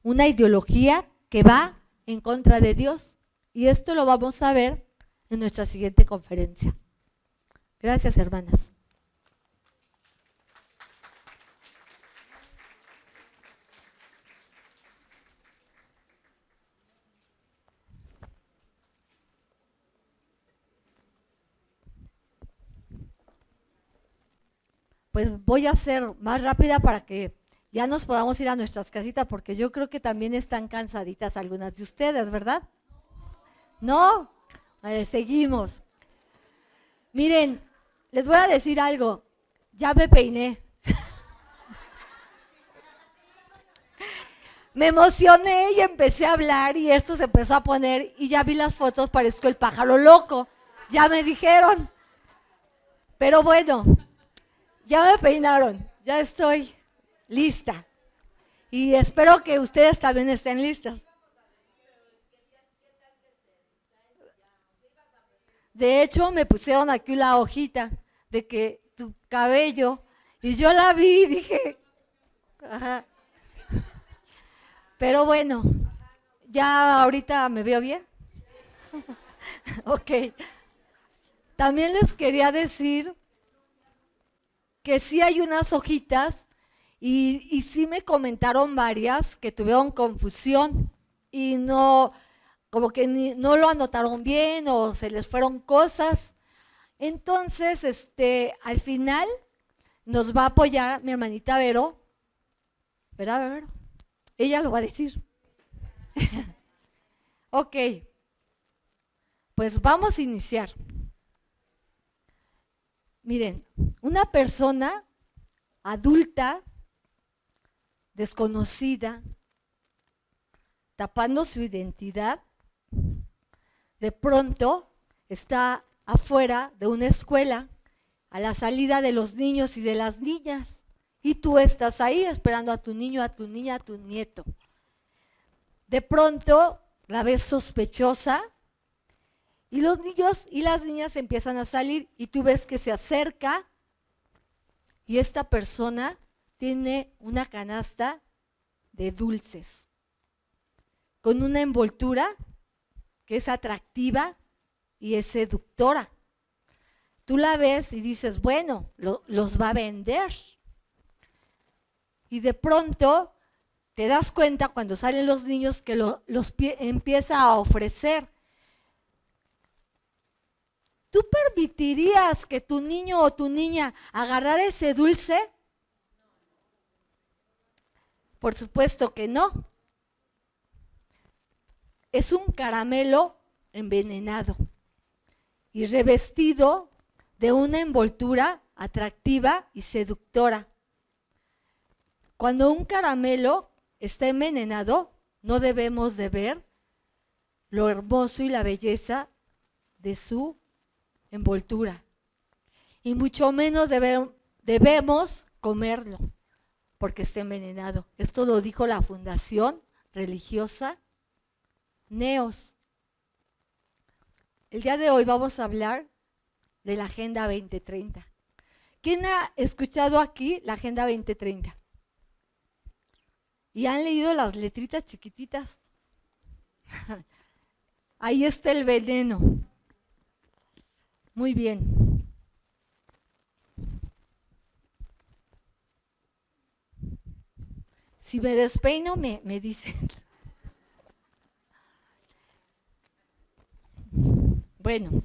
una ideología que va en contra de Dios. Y esto lo vamos a ver en nuestra siguiente conferencia. Gracias, hermanas. Pues voy a ser más rápida para que ya nos podamos ir a nuestras casitas, porque yo creo que también están cansaditas algunas de ustedes, ¿verdad? ¿No? Vale, seguimos. Miren, les voy a decir algo, ya me peiné. Me emocioné y empecé a hablar y esto se empezó a poner y ya vi las fotos, parezco el pájaro loco, ya me dijeron. Pero bueno, ya me peinaron, ya estoy lista y espero que ustedes también estén listas. De hecho, me pusieron aquí la hojita de que tu cabello, y yo la vi y dije, ajá. Pero bueno, ya ahorita me veo bien. Ok. También les quería decir que sí hay unas hojitas y sí me comentaron varias que tuvieron confusión y no, como que no lo anotaron bien o se les fueron cosas. Entonces, al final nos va a apoyar mi hermanita Vero, ¿verdad, Vero? Ella lo va a decir. Ok, pues vamos a iniciar. Miren, una persona adulta, desconocida, tapando su identidad, de pronto está afuera de una escuela, a la salida de los niños y de las niñas. Y tú estás ahí esperando a tu niño, a tu niña, a tu nieto. De pronto la ves sospechosa y los niños y las niñas empiezan a salir y tú ves que se acerca y esta persona tiene una canasta de dulces con una envoltura que es atractiva y es seductora. Tú la ves y dices, bueno, los va a vender. Y de pronto te das cuenta cuando salen los niños que los empieza a ofrecer. ¿Tú permitirías que tu niño o tu niña agarrara ese dulce? Por supuesto que no. Es un caramelo envenenado y revestido de una envoltura atractiva y seductora. Cuando un caramelo está envenenado, no debemos de ver lo hermoso y la belleza de su envoltura. Y mucho menos debemos comerlo porque está envenenado. Esto lo dijo la Fundación Religiosa Neos. El día de hoy vamos a hablar de la Agenda 2030. ¿Quién ha escuchado aquí la Agenda 2030? ¿Y han leído las letritas chiquititas? Ahí está el veneno. Muy bien. Si me despeino, me dicen. Bueno,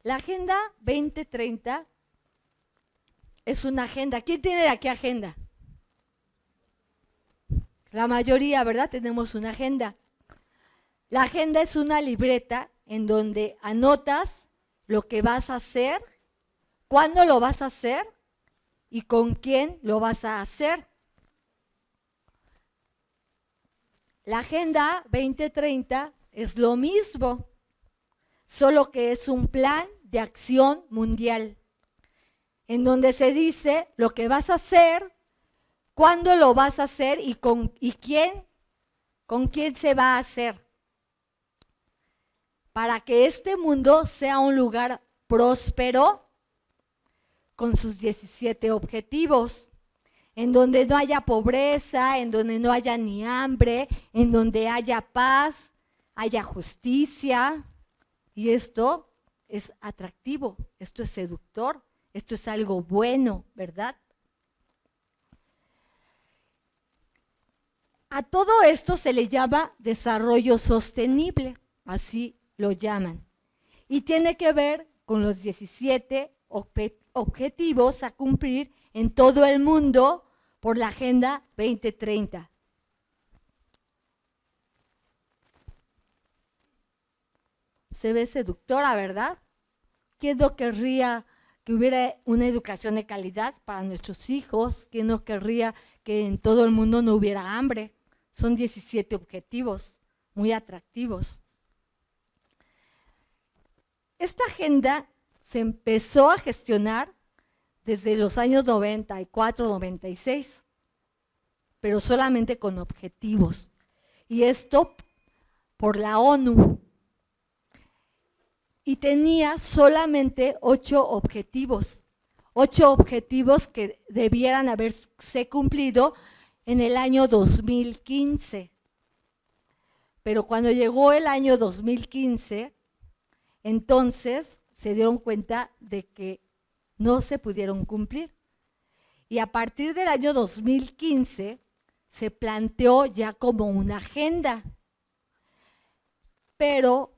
la Agenda 2030 es una agenda. ¿Quién tiene de aquí agenda? La mayoría, ¿verdad? Tenemos una agenda. La agenda es una libreta en donde anotas lo que vas a hacer, cuándo lo vas a hacer y con quién lo vas a hacer. La Agenda 2030 es lo mismo, solo que es un plan de acción mundial, en donde se dice lo que vas a hacer, cuándo lo vas a hacer y con quién se va a hacer, para que este mundo sea un lugar próspero con sus 17 objetivos, en donde no haya pobreza, en donde no haya ni hambre, en donde haya paz, haya justicia. Y esto es atractivo, esto es seductor, esto es algo bueno, ¿verdad? A todo esto se le llama desarrollo sostenible, así lo llaman. Y tiene que ver con los 17 objetivos a cumplir en todo el mundo por la Agenda 2030. Se ve seductora, ¿verdad? ¿Quién no querría que hubiera una educación de calidad para nuestros hijos? ¿Quién no querría que en todo el mundo no hubiera hambre? Son 17 objetivos muy atractivos. Esta agenda se empezó a gestionar desde los años 94, 96, pero solamente con objetivos. Y esto por la ONU. Y tenía solamente 8 objetivos. 8 objetivos que debieran haberse cumplido en el año 2015. Pero cuando llegó el año 2015, entonces se dieron cuenta de que no se pudieron cumplir. Y a partir del año 2015 se planteó ya como una agenda. Pero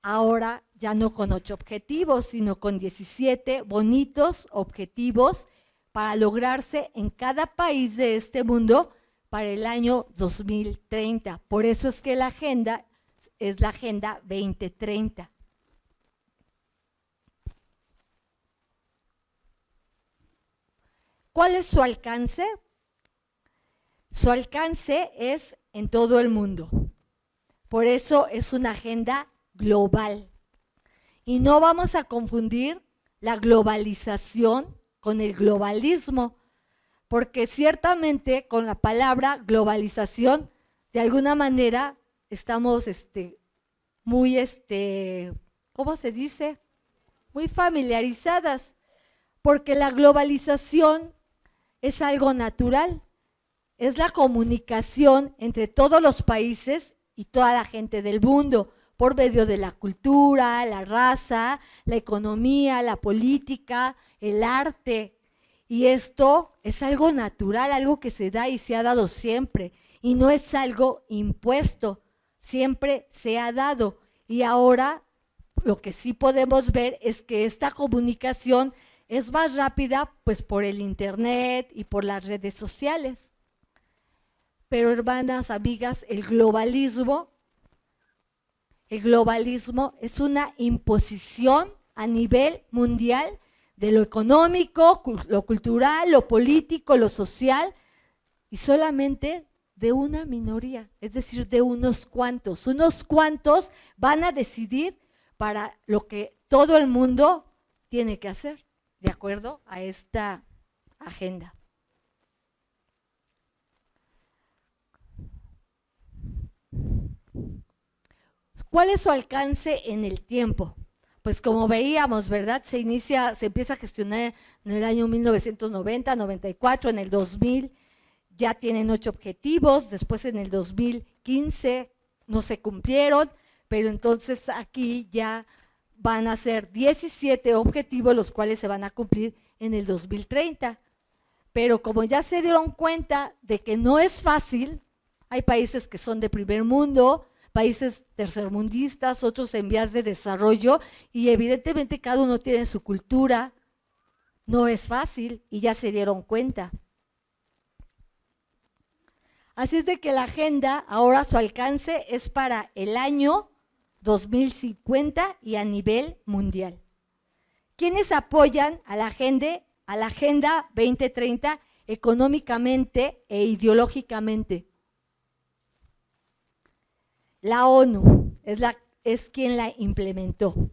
ahora ya no con 8 objetivos, sino con 17 bonitos objetivos para lograrse en cada país de este mundo para el año 2030. Por eso es que la agenda es la Agenda 2030. ¿Cuál es su alcance? Su alcance es en todo el mundo. Por eso es una agenda global. Y no vamos a confundir la globalización con el globalismo, porque ciertamente con la palabra globalización, de alguna manera estamos muy, ¿cómo se dice? Muy familiarizadas, porque la globalización es algo natural, es la comunicación entre todos los países y toda la gente del mundo, por medio de la cultura, la raza, la economía, la política, el arte. Y esto es algo natural, algo que se da y se ha dado siempre. Y no es algo impuesto, siempre se ha dado. Y ahora lo que sí podemos ver es que esta comunicación es más rápida pues por el internet y por las redes sociales. Pero hermanas, amigas, el globalismo es una imposición a nivel mundial de lo económico, lo cultural, lo político, lo social, y solamente de una minoría, es decir, de unos cuantos. Unos cuantos van a decidir para lo que todo el mundo tiene que hacer, de acuerdo a esta agenda. ¿Cuál es su alcance en el tiempo? Pues como veíamos, ¿verdad? Se empieza a gestionar en el año 1990, 94, en el 2000 ya tienen 8 objetivos, después en el 2015 no se cumplieron, pero entonces aquí ya van a ser 17 objetivos, los cuales se van a cumplir en el 2030. Pero como ya se dieron cuenta de que no es fácil, hay países que son de primer mundo, países tercermundistas, otros en vías de desarrollo, y evidentemente cada uno tiene su cultura, no es fácil y ya se dieron cuenta. Así es de que la agenda, ahora su alcance es para el año 2050 y a nivel mundial. ¿Quiénes apoyan a la Agenda 2030 económicamente e ideológicamente? La ONU es quien la implementó.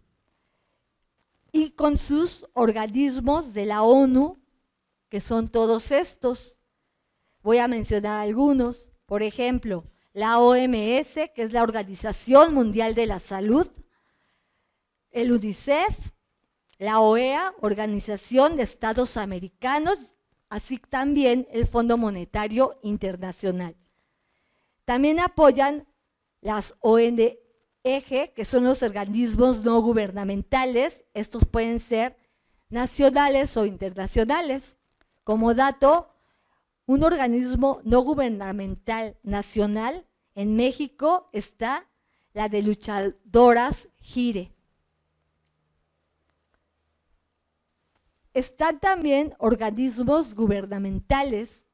Y con sus organismos de la ONU, que son todos estos. Voy a mencionar algunos. Por ejemplo, la OMS, que es la Organización Mundial de la Salud, el UNICEF, la OEA, Organización de Estados Americanos, así también el Fondo Monetario Internacional. También apoyan las ONG, que son los organismos no gubernamentales. Estos pueden ser nacionales o internacionales. Como dato, un organismo no gubernamental nacional en México está la de Luchadoras Gire. Están también organismos gubernamentales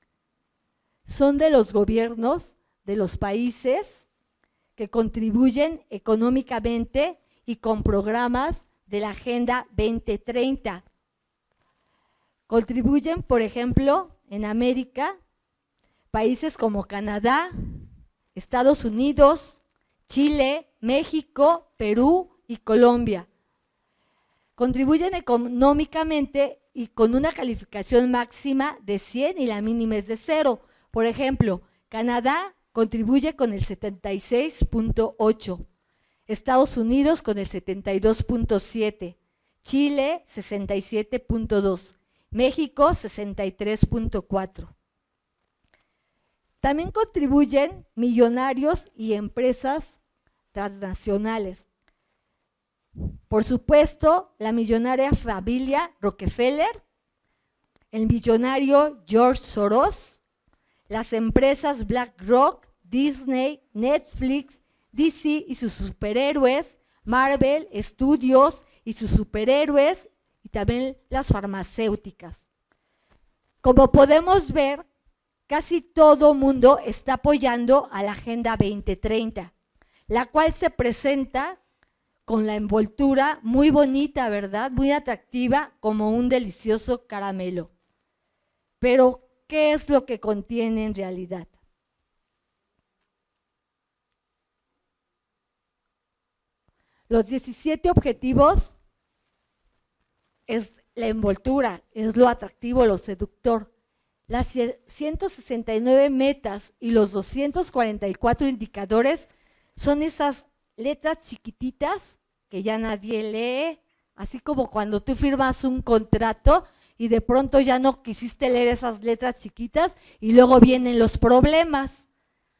son de los gobiernos de los países que contribuyen económicamente y con programas de la Agenda 2030. Contribuyen, por ejemplo, en América, países como Canadá, Estados Unidos, Chile, México, Perú y Colombia. Contribuyen económicamente y con una calificación máxima de 100 y la mínima es de 0. Por ejemplo, Canadá contribuye con el 76.8, Estados Unidos con el 72.7, Chile 67.2, México 63.4. También contribuyen millonarios y empresas transnacionales. Por supuesto, la millonaria familia Rockefeller, el millonario George Soros, las empresas BlackRock, Disney, Netflix, DC y sus superhéroes, Marvel Studios y sus superhéroes, y también las farmacéuticas. Como podemos ver, casi todo mundo está apoyando a la Agenda 2030, la cual se presenta con la envoltura muy bonita, ¿verdad? Muy atractiva, como un delicioso caramelo. Pero, ¿qué es lo que contiene en realidad? Los 17 objetivos es la envoltura, es lo atractivo, lo seductor. Las 169 metas y los 244 indicadores son esas letras chiquititas que ya nadie lee, así como cuando tú firmas un contrato y de pronto ya no quisiste leer esas letras chiquitas y luego vienen los problemas.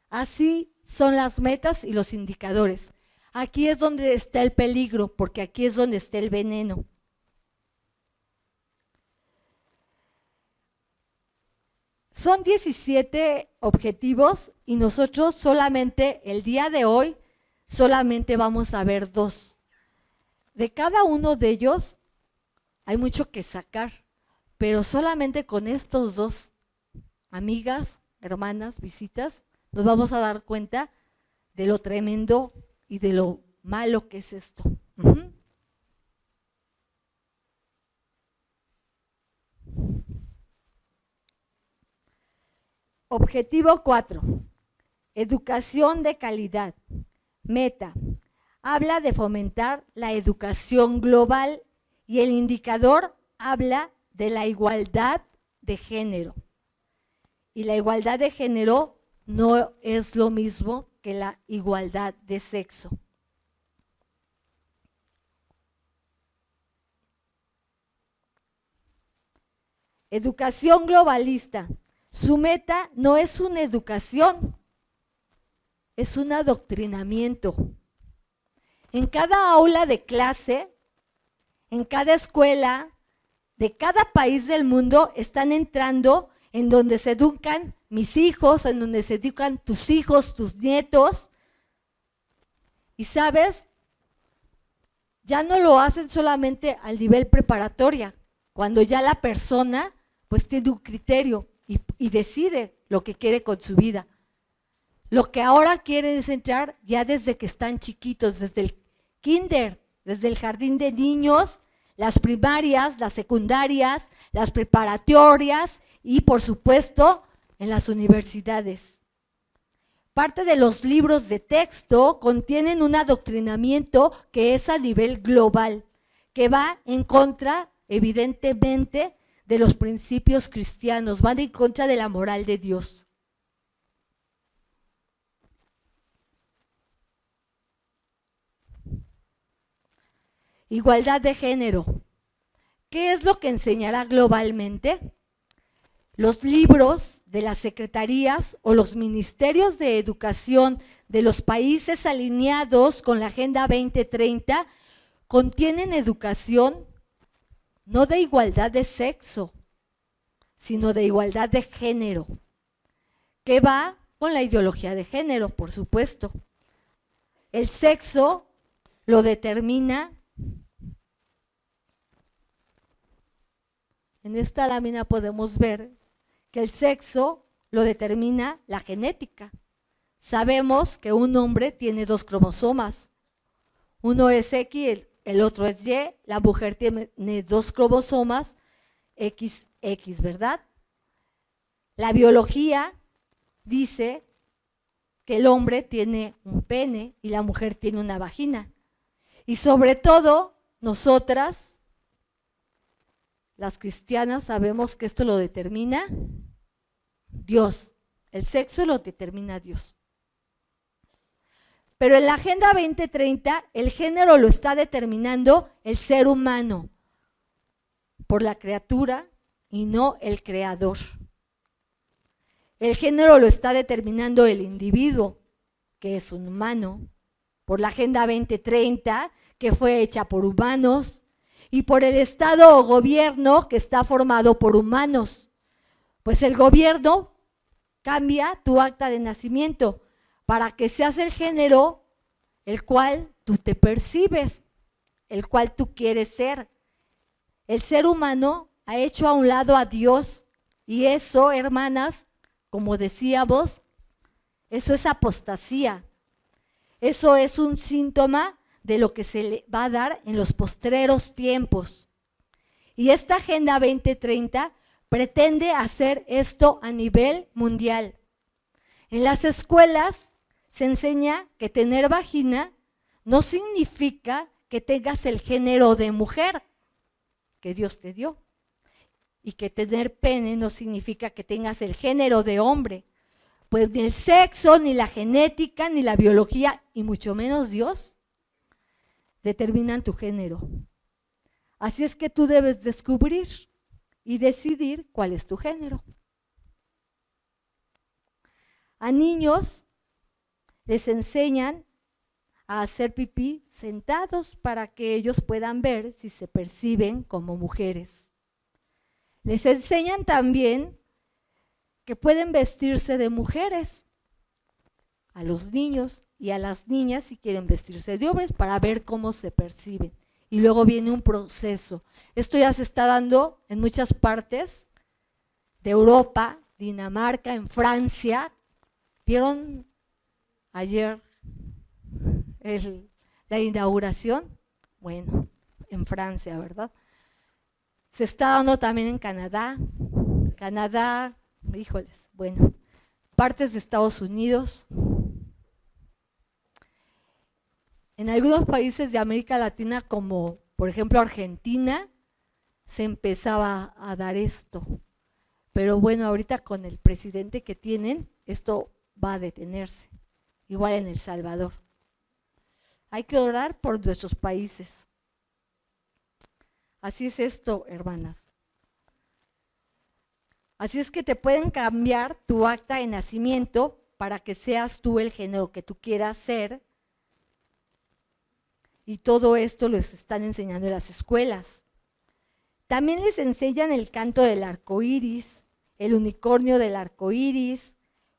Así son las metas y los indicadores. Aquí es donde está el peligro, porque aquí es donde está el veneno. Son 17 objetivos y nosotros solamente el día de hoy solamente vamos a ver 2. De cada uno de ellos hay mucho que sacar, pero solamente con estos 2, amigas, hermanas, visitas, nos vamos a dar cuenta de lo tremendo y de lo malo que es esto. Objetivo 4, educación de calidad. Meta, habla de fomentar la educación global y el indicador habla de la igualdad de género. Y la igualdad de género no es lo mismo que la igualdad de sexo. Educación globalista. Su meta no es una educación, es un adoctrinamiento. En cada aula de clase, en cada escuela, de cada país del mundo están entrando en donde se educan mis hijos, en donde se educan tus hijos, tus nietos. Y sabes, ya no lo hacen solamente al nivel preparatoria, cuando ya la persona pues tiene un criterio y decide lo que quiere con su vida. Lo que ahora quieren es entrar ya desde que están chiquitos, desde el kinder, desde el jardín de niños, las primarias, las secundarias, las preparatorias y por supuesto en las universidades. Parte de los libros de texto contienen un adoctrinamiento que es a nivel global, que va en contra, evidentemente, de los principios cristianos, van en contra de la moral de Dios. Igualdad de género. ¿Qué es lo que enseñará globalmente? Los libros de las secretarías o los ministerios de educación de los países alineados con la Agenda 2030 contienen educación no de igualdad de sexo, sino de igualdad de género, que va con la ideología de género, por supuesto. El sexo lo determina. En esta lámina podemos ver que el sexo lo determina la genética. Sabemos que un hombre tiene 2 cromosomas. Uno es X, el otro es Y. La mujer tiene 2 cromosomas XX, ¿verdad? La biología dice que el hombre tiene un pene y la mujer tiene una vagina. Y sobre todo, nosotras, las cristianas, sabemos que esto lo determina Dios. El sexo lo determina Dios. Pero en la Agenda 2030, el género lo está determinando el ser humano por la criatura y no el creador. El género lo está determinando el individuo, que es un humano, por la Agenda 2030, que fue hecha por humanos, y por el Estado o gobierno, que está formado por humanos. Pues el gobierno cambia tu acta de nacimiento para que seas el género el cual tú te percibes, el cual tú quieres ser. El ser humano ha hecho a un lado a Dios, y eso, hermanas, como decíamos, eso es apostasía. Eso es un síntoma de lo que se le va a dar en los postreros tiempos. Y esta Agenda 2030 pretende hacer esto a nivel mundial. En las escuelas se enseña que tener vagina no significa que tengas el género de mujer que Dios te dio. Y que tener pene no significa que tengas el género de hombre. Pues ni el sexo, ni la genética, ni la biología, y mucho menos Dios, determinan tu género. Así es que tú debes descubrir y decidir cuál es tu género. A niños les enseñan a hacer pipí sentados para que ellos puedan ver si se perciben como mujeres. Les enseñan también que pueden vestirse de mujeres a los niños y a las niñas si quieren vestirse de hombres para ver cómo se perciben. Y luego viene un proceso. Esto ya se está dando en muchas partes de Europa, Dinamarca, en Francia. ¿Vieron ayer la inauguración? Bueno, en Francia, ¿verdad? Se está dando también en Canadá, híjoles, bueno, partes de Estados Unidos. En algunos países de América Latina, como por ejemplo Argentina, se empezaba a dar esto. Pero bueno, ahorita con el presidente que tienen, esto va a detenerse. Igual en El Salvador. Hay que orar por nuestros países. Así es esto, hermanas. Así es que te pueden cambiar tu acta de nacimiento para que seas tú el género que tú quieras ser. Y todo esto lo están enseñando en las escuelas. También les enseñan el canto del arco iris, el unicornio del arco iris,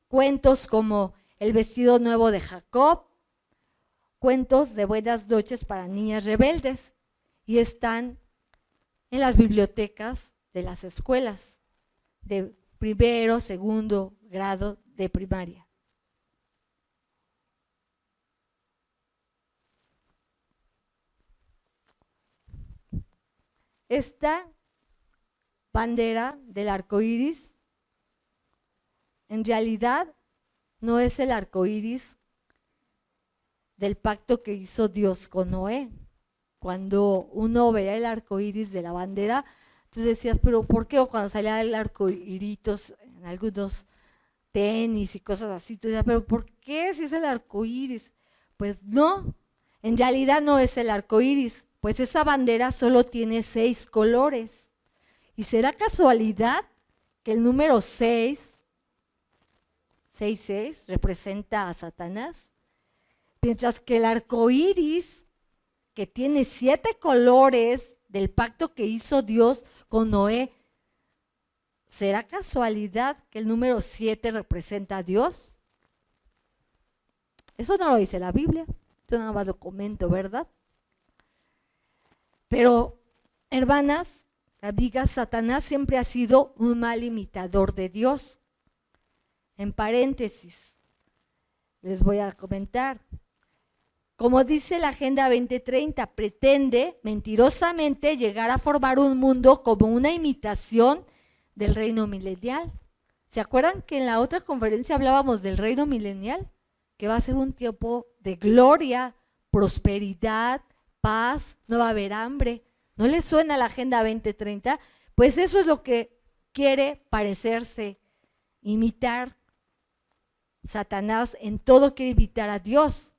cuentos como El vestido nuevo de Jacob, cuentos de buenas noches para niñas rebeldes. Y están en las bibliotecas de las escuelas de primero, segundo grado de primaria. Esta bandera del arco iris en realidad no es el arco iris del pacto que hizo Dios con Noé. Cuando uno veía el arco iris de la bandera, tú decías, pero ¿por qué? O cuando salía el arco iritos en algunos tenis y cosas así, tú decías, pero ¿por qué si es el arco iris? Pues no, en realidad no es el arco iris, pues esa bandera solo tiene 6 colores. ¿Y será casualidad que el número 6 representa a Satanás? Mientras que el arco iris, que tiene 7 colores del pacto que hizo Dios con Noé, ¿será casualidad que el número 7 representa a Dios? Eso no lo dice la Biblia, yo nada más lo comento, ¿verdad? Pero, hermanas, amigas, Satanás siempre ha sido un mal imitador de Dios. En paréntesis, les voy a comentar. Como dice la Agenda 2030, pretende mentirosamente llegar a formar un mundo como una imitación del reino milenial. ¿Se acuerdan que en la otra conferencia hablábamos del reino milenial? Que va a ser un tiempo de gloria, prosperidad, paz, no va a haber hambre. ¿No les suena la Agenda 2030? Pues eso es lo que quiere parecerse, imitar Satanás, en todo quiere imitar a Dios.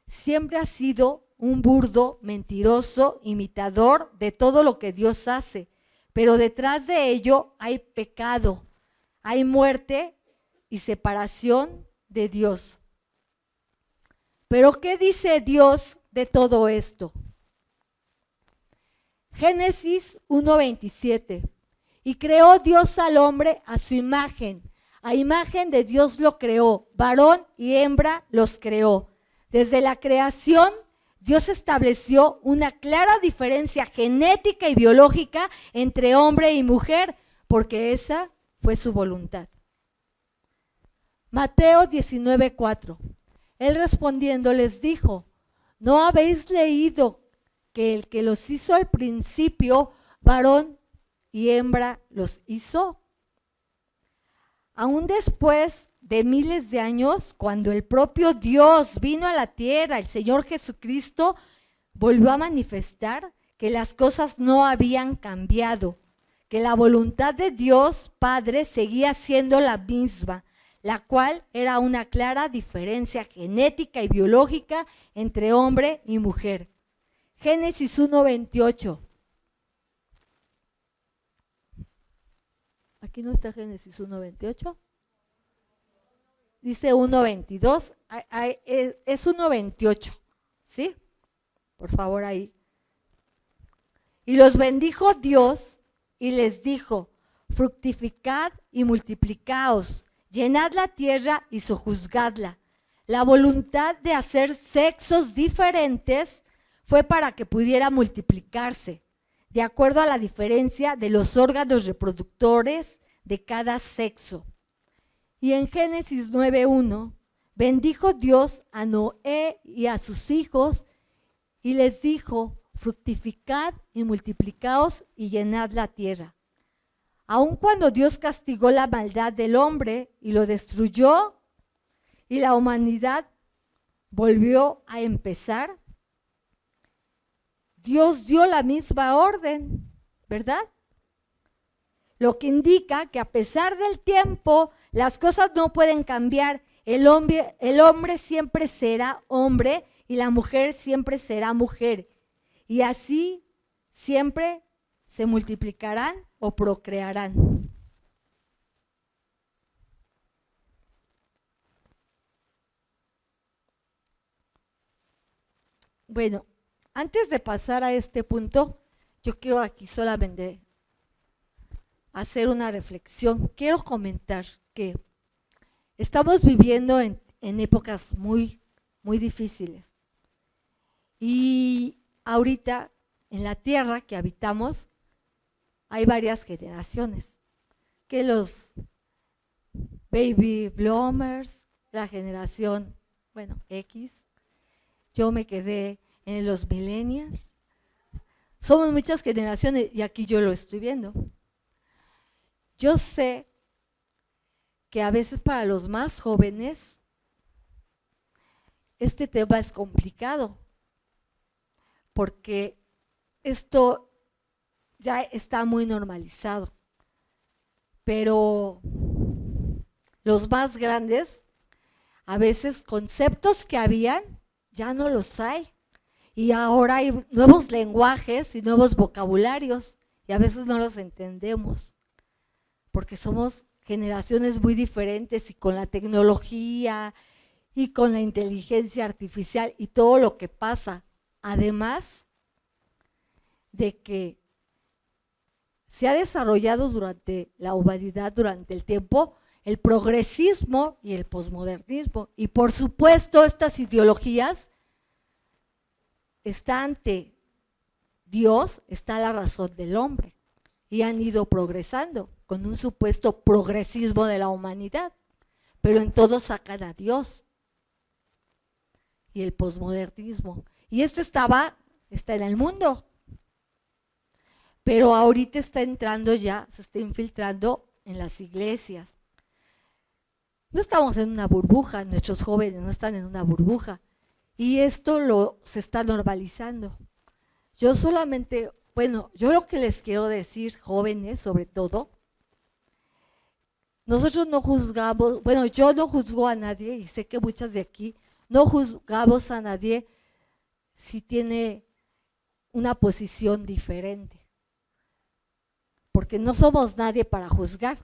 Siempre ha sido un burdo, mentiroso, imitador de todo lo que Dios hace, pero detrás de ello hay pecado, hay muerte y separación de Dios. Pero ¿qué dice Dios de todo esto? Génesis 1:27. Y creó Dios al hombre a su imagen. A imagen de Dios lo creó, varón y hembra los creó. Desde la creación, Dios estableció una clara diferencia genética y biológica entre hombre y mujer, porque esa fue su voluntad. Mateo 19:4. Él respondiendo les dijo: ¿no habéis leído que el que los hizo al principio, varón y hembra los hizo? Aún después de miles de años, cuando el propio Dios vino a la tierra, el Señor Jesucristo volvió a manifestar que las cosas no habían cambiado, que la voluntad de Dios Padre seguía siendo la misma, la cual era una clara diferencia genética y biológica entre hombre y mujer. Génesis 1:28. Aquí no está Génesis 1:28. Dice 1:22. Es 1:28. ¿Sí? Por favor, ahí. Y los bendijo Dios y les dijo: fructificad y multiplicaos, llenad la tierra y sojuzgadla. La voluntad de hacer sexos diferentes fue para que pudiera multiplicarse, de acuerdo a la diferencia de los órganos reproductores de cada sexo. Y en Génesis 9:1, bendijo Dios a Noé y a sus hijos y les dijo: fructificad y multiplicaos y llenad la tierra. Aun cuando Dios castigó la maldad del hombre y lo destruyó, y la humanidad volvió a empezar, Dios dio la misma orden, ¿verdad? Lo que indica que a pesar del tiempo, las cosas no pueden cambiar. El hombre siempre será hombre y la mujer siempre será mujer. Y así siempre se multiplicarán o procrearán. Bueno, antes de pasar a este punto, yo quiero aquí solamente hacer una reflexión. Quiero comentar que estamos viviendo en épocas muy, muy difíciles. Y ahorita en la tierra que habitamos hay varias generaciones. Que los baby boomers, la generación, bueno, X. Yo me quedé en los millennials. Somos muchas generaciones y aquí yo lo estoy viendo. Yo sé que a veces para los más jóvenes este tema es complicado, porque esto ya está muy normalizado, pero los más grandes, a veces conceptos que habían, ya no los hay, y ahora hay nuevos lenguajes y nuevos vocabularios, y a veces no los entendemos, porque somos generaciones muy diferentes y con la tecnología y con la inteligencia artificial y todo lo que pasa, además de que se ha desarrollado durante la humanidad, durante el tiempo, el progresismo y el posmodernismo. Y por supuesto estas ideologías están ante Dios, está la razón del hombre y han ido progresando. con un supuesto progresismo de la humanidad, pero en todo sacan a Dios. Y el posmodernismo. Y esto está en el mundo. Pero ahorita está entrando ya, se está infiltrando en las iglesias. No estamos en una burbuja, nuestros jóvenes no están en una burbuja. Y esto se está normalizando. Yo lo que les quiero decir, jóvenes sobre todo, nosotros no juzgamos, yo no juzgo a nadie y sé que muchas de aquí no juzgamos a nadie si tiene una posición diferente, porque no somos nadie para juzgar.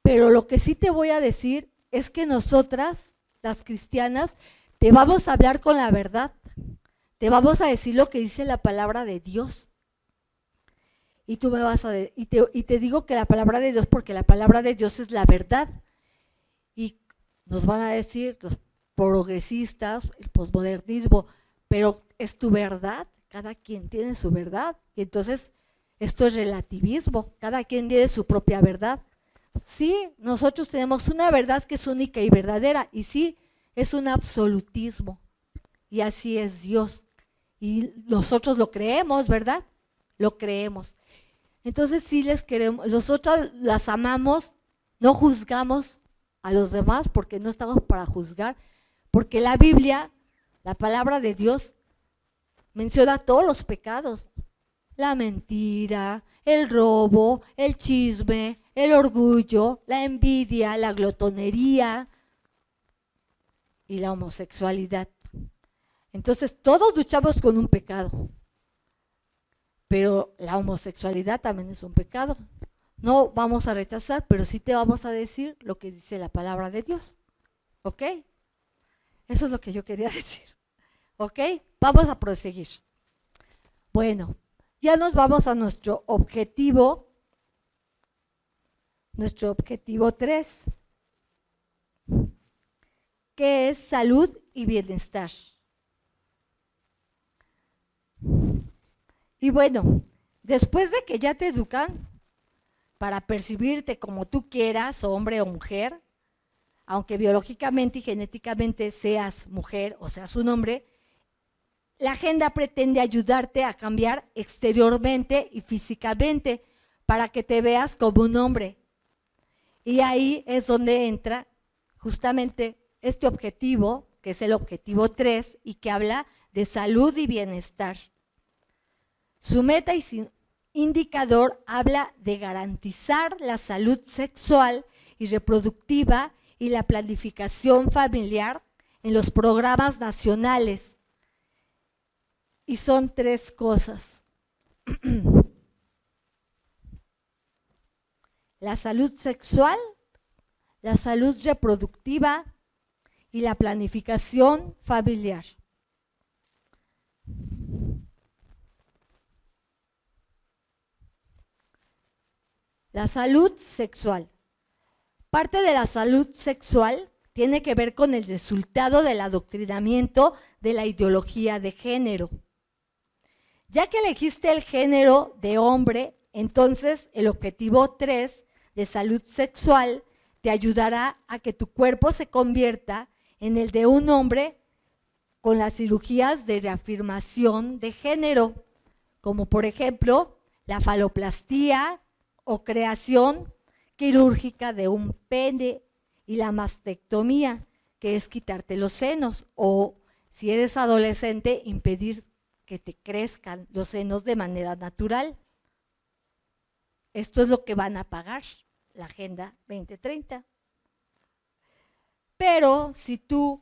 Pero lo que sí te voy a decir es que nosotras, las cristianas, te vamos a hablar con la verdad, te vamos a decir lo que dice la palabra de Dios. Y tú me vas y te digo que la palabra de Dios, porque la palabra de Dios es la verdad. Y nos van a decir los progresistas, el posmodernismo, pero es tu verdad, cada quien tiene su verdad. Y entonces esto es relativismo, cada quien tiene su propia verdad. Sí, nosotros tenemos una verdad que es única y verdadera, y sí, es un absolutismo, y así es Dios. Y nosotros lo creemos, ¿verdad? Lo creemos. Entonces sí les queremos, nosotras las amamos, no juzgamos a los demás porque no estamos para juzgar, porque la Biblia, la palabra de Dios, menciona todos los pecados: la mentira, el robo, el chisme, el orgullo, la envidia, la glotonería y la homosexualidad. Entonces todos luchamos con un pecado, pero la homosexualidad también es un pecado. No vamos a rechazar, pero sí te vamos a decir lo que dice la palabra de Dios. ¿Ok? Eso es lo que yo quería decir. ¿Ok? Vamos a proseguir. Bueno, ya nos vamos a nuestro objetivo 3, que es salud y bienestar. Y bueno, después de que ya te educan para percibirte como tú quieras, hombre o mujer, aunque biológicamente y genéticamente seas mujer o seas un hombre, la agenda pretende ayudarte a cambiar exteriormente y físicamente para que te veas como un hombre. Y ahí es donde entra justamente este objetivo, que es el objetivo 3 y que habla de salud y bienestar. Su meta y su indicador habla de garantizar la salud sexual y reproductiva y la planificación familiar en los programas nacionales. Y son 3 cosas. La salud sexual, la salud reproductiva y la planificación familiar. La salud sexual. Parte de la salud sexual tiene que ver con el resultado del adoctrinamiento de la ideología de género. Ya que elegiste el género de hombre, entonces el objetivo 3 de salud sexual te ayudará a que tu cuerpo se convierta en el de un hombre con las cirugías de reafirmación de género, como por ejemplo la faloplastía o creación quirúrgica de un pene, y la mastectomía, que es quitarte los senos, o si eres adolescente, impedir que te crezcan los senos de manera natural. Esto es lo que van a pagar la Agenda 2030. Pero si tú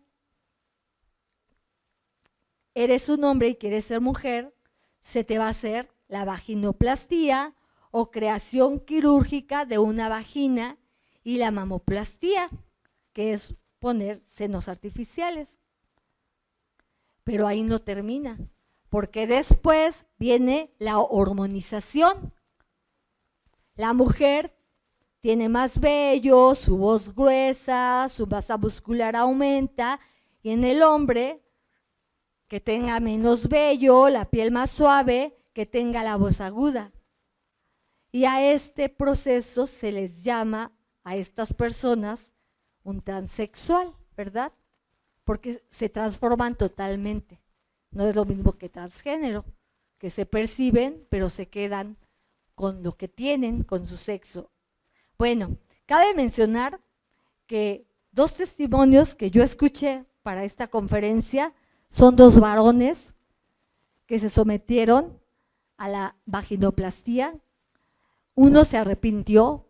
eres un hombre y quieres ser mujer, se te va a hacer la vaginoplastía o creación quirúrgica de una vagina, y la mamoplastía, que es poner senos artificiales. Pero ahí no termina, porque después viene la hormonización. La mujer tiene más vello, su voz gruesa, su masa muscular aumenta, y en el hombre, que tenga menos vello, la piel más suave, que tenga la voz aguda. Y a este proceso se les llama a estas personas un transexual, ¿verdad? Porque se transforman totalmente. No es lo mismo que transgénero, que se perciben, pero se quedan con lo que tienen, con su sexo. Bueno, cabe mencionar que 2 testimonios que yo escuché para esta conferencia son 2 varones que se sometieron a la vaginoplastia. Uno se arrepintió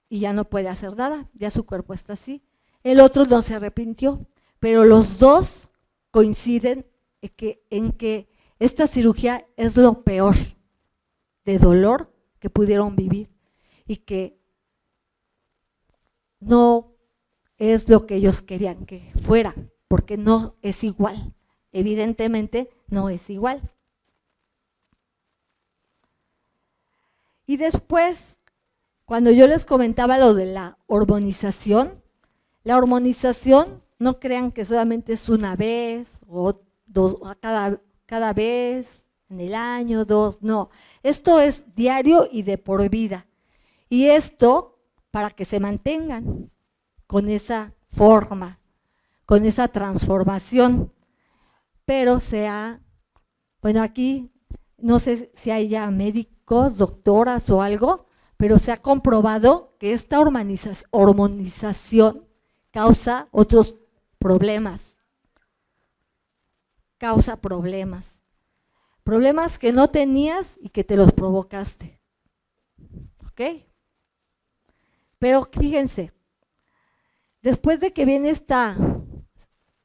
y ya no puede hacer nada, ya su cuerpo está así. El otro no se arrepintió, pero los 2 coinciden en que esta cirugía es lo peor de dolor que pudieron vivir y que no es lo que ellos querían que fuera, porque no es igual, evidentemente no es igual. Y después, cuando yo les comentaba lo de la hormonización no crean que solamente es una vez o 2 cada vez en el año, 2, no. Esto es diario y de por vida. Y esto para que se mantengan con esa forma, con esa transformación. Pero bueno, aquí no sé si hay ya médicos, doctoras o algo, pero se ha comprobado que esta hormonización causa otros problemas. Causa problemas. Problemas que no tenías y que te los provocaste. ¿Ok? Pero fíjense, después de que viene esta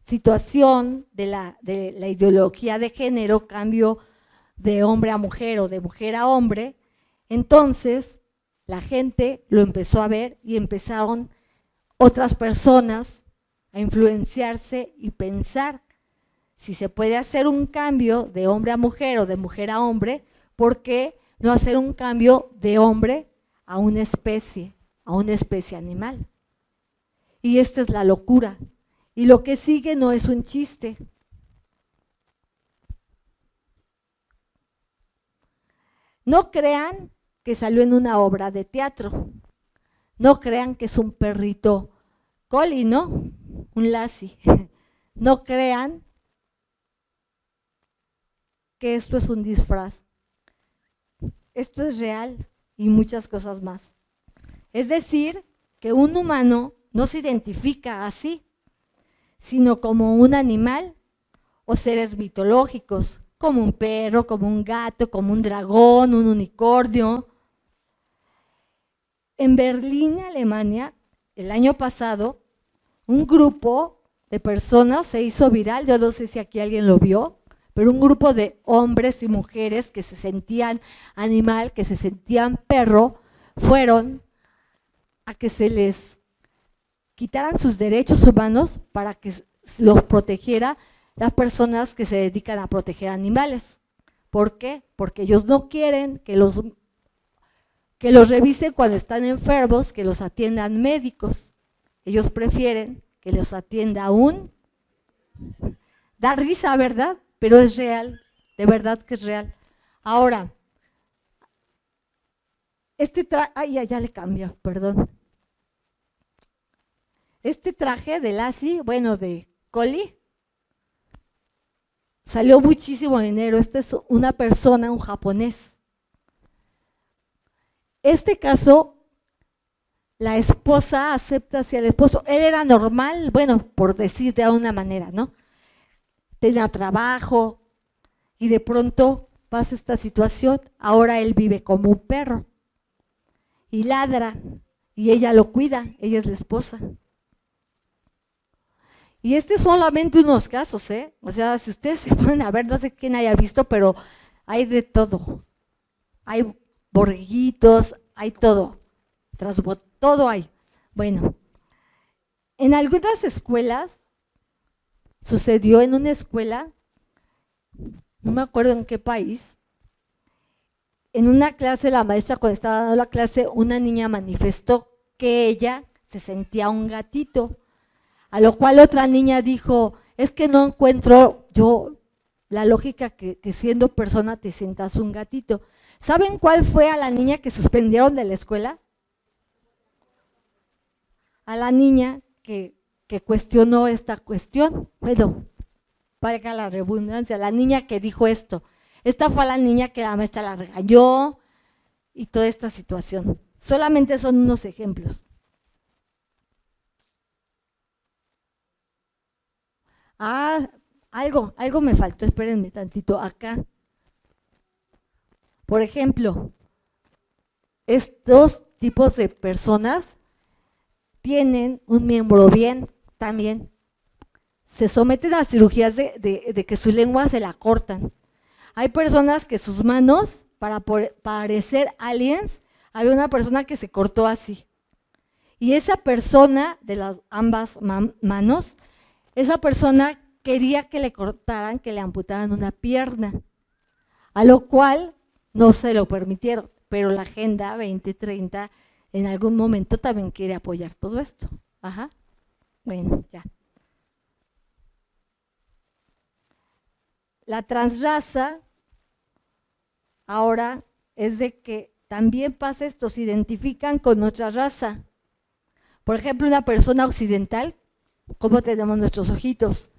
situación de la ideología de género, cambio de hombre a mujer o de mujer a hombre, entonces la gente lo empezó a ver y empezaron otras personas a influenciarse y pensar si se puede hacer un cambio de hombre a mujer o de mujer a hombre, ¿por qué no hacer un cambio de hombre a una especie animal? Y esta es la locura. Y lo que sigue no es un chiste. No crean que salió en una obra de teatro. No crean que es un perrito collie, ¿no? Un lassie. No crean que esto es un disfraz. Esto es real y muchas cosas más. Es decir, que un humano no se identifica así, sino como un animal o seres mitológicos, como un perro, como un gato, como un dragón, un unicornio. En Berlín, Alemania, el año pasado, un grupo de personas se hizo viral, yo no sé si aquí alguien lo vio, pero un grupo de hombres y mujeres que se sentían animal, que se sentían perro, fueron a que se les quitaran sus derechos humanos para que los protegiera las personas que se dedican a proteger animales. ¿Por qué? Porque ellos no quieren que los revisen cuando están enfermos, que los atiendan médicos. Ellos prefieren que los atienda da risa, ¿verdad? Pero es real, de verdad que es real. Ahora, ya le cambió, perdón. Este traje de lassie, bueno, de collie, salió muchísimo dinero. Esta es una persona, un japonés. Este caso, la esposa acepta hacia el esposo. Él era normal, bueno, por decir de alguna manera, ¿no? Tenía trabajo y de pronto pasa esta situación. Ahora él vive como un perro y ladra y ella lo cuida, ella es la esposa. Y este es solamente unos casos, ¿eh? O sea, si ustedes se ponen a ver, no sé quién haya visto, pero hay de todo. Hay borreguitos, hay todo. Todo hay. Bueno, en algunas escuelas, sucedió en una escuela, no me acuerdo en qué país, en una clase, la maestra cuando estaba dando la clase, una niña manifestó que ella se sentía un gatito. A lo cual otra niña dijo, es que no encuentro yo la lógica que siendo persona te sientas un gatito. ¿Saben cuál fue a la niña que suspendieron de la escuela? A la niña que cuestionó esta cuestión. Bueno, valga la redundancia, la niña que dijo esto. Esta fue la niña que la maestra la regañó y toda esta situación. Solamente son unos ejemplos. Algo me faltó, espérenme tantito, acá. Por ejemplo, estos tipos de personas tienen un miembro bien también. Se someten a cirugías de que su lengua se la cortan. Hay personas que sus manos, para parecer aliens, había una persona que se cortó así. Y esa persona, de las ambas manos, esa persona quería que le cortaran, que le amputaran una pierna, a lo cual no se lo permitieron, pero la Agenda 2030 en algún momento también quiere apoyar todo esto. Ajá. Bueno, ya. La transraza ahora es de que también pasa esto, se identifican con otra raza. Por ejemplo, una persona occidental, ¿cómo tenemos nuestros ojitos?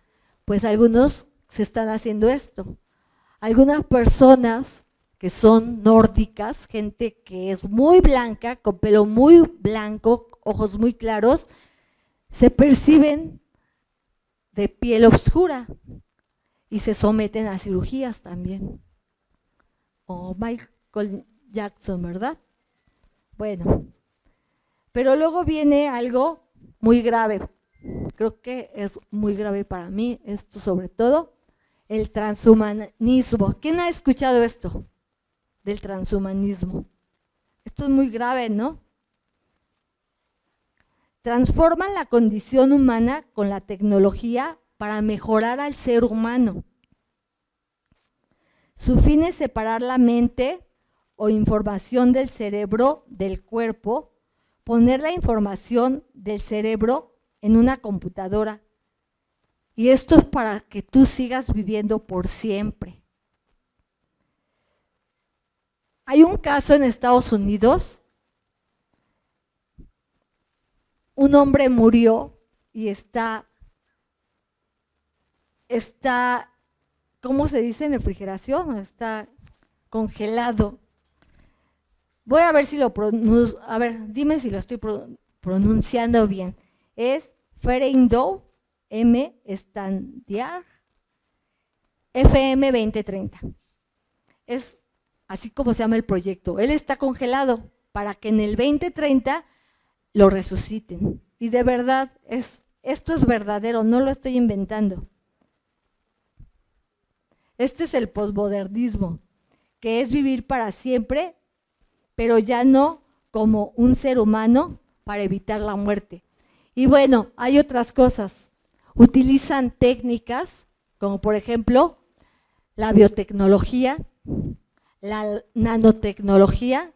Pues algunos se están haciendo esto. Algunas personas que son nórdicas, gente que es muy blanca, con pelo muy blanco, ojos muy claros, se perciben de piel oscura y se someten a cirugías también. O Michael Jackson, ¿verdad? Bueno, pero luego viene algo muy grave. Creo que es muy grave para mí, esto sobre todo, el transhumanismo. ¿Quién ha escuchado esto del transhumanismo? Esto es muy grave, ¿no? Transforman la condición humana con la tecnología para mejorar al ser humano. Su fin es separar la mente o información del cerebro del cuerpo, poner la información del cerebro en una computadora. Y esto es para que tú sigas viviendo por siempre. Hay un caso en Estados Unidos, un hombre murió y está, ¿cómo se dice en refrigeración? Está congelado. Voy a ver si lo pronuncio, a ver, dime si lo estoy pronunciando bien. Es Fereydoux M. Standard FM 2030. Es así como se llama el proyecto. Él está congelado para que en el 2030 lo resuciten. Y de verdad, esto es verdadero, no lo estoy inventando. Este es el posmodernismo, que es vivir para siempre, pero ya no como un ser humano para evitar la muerte. Y bueno, hay otras cosas. Utilizan técnicas como por ejemplo la biotecnología, la nanotecnología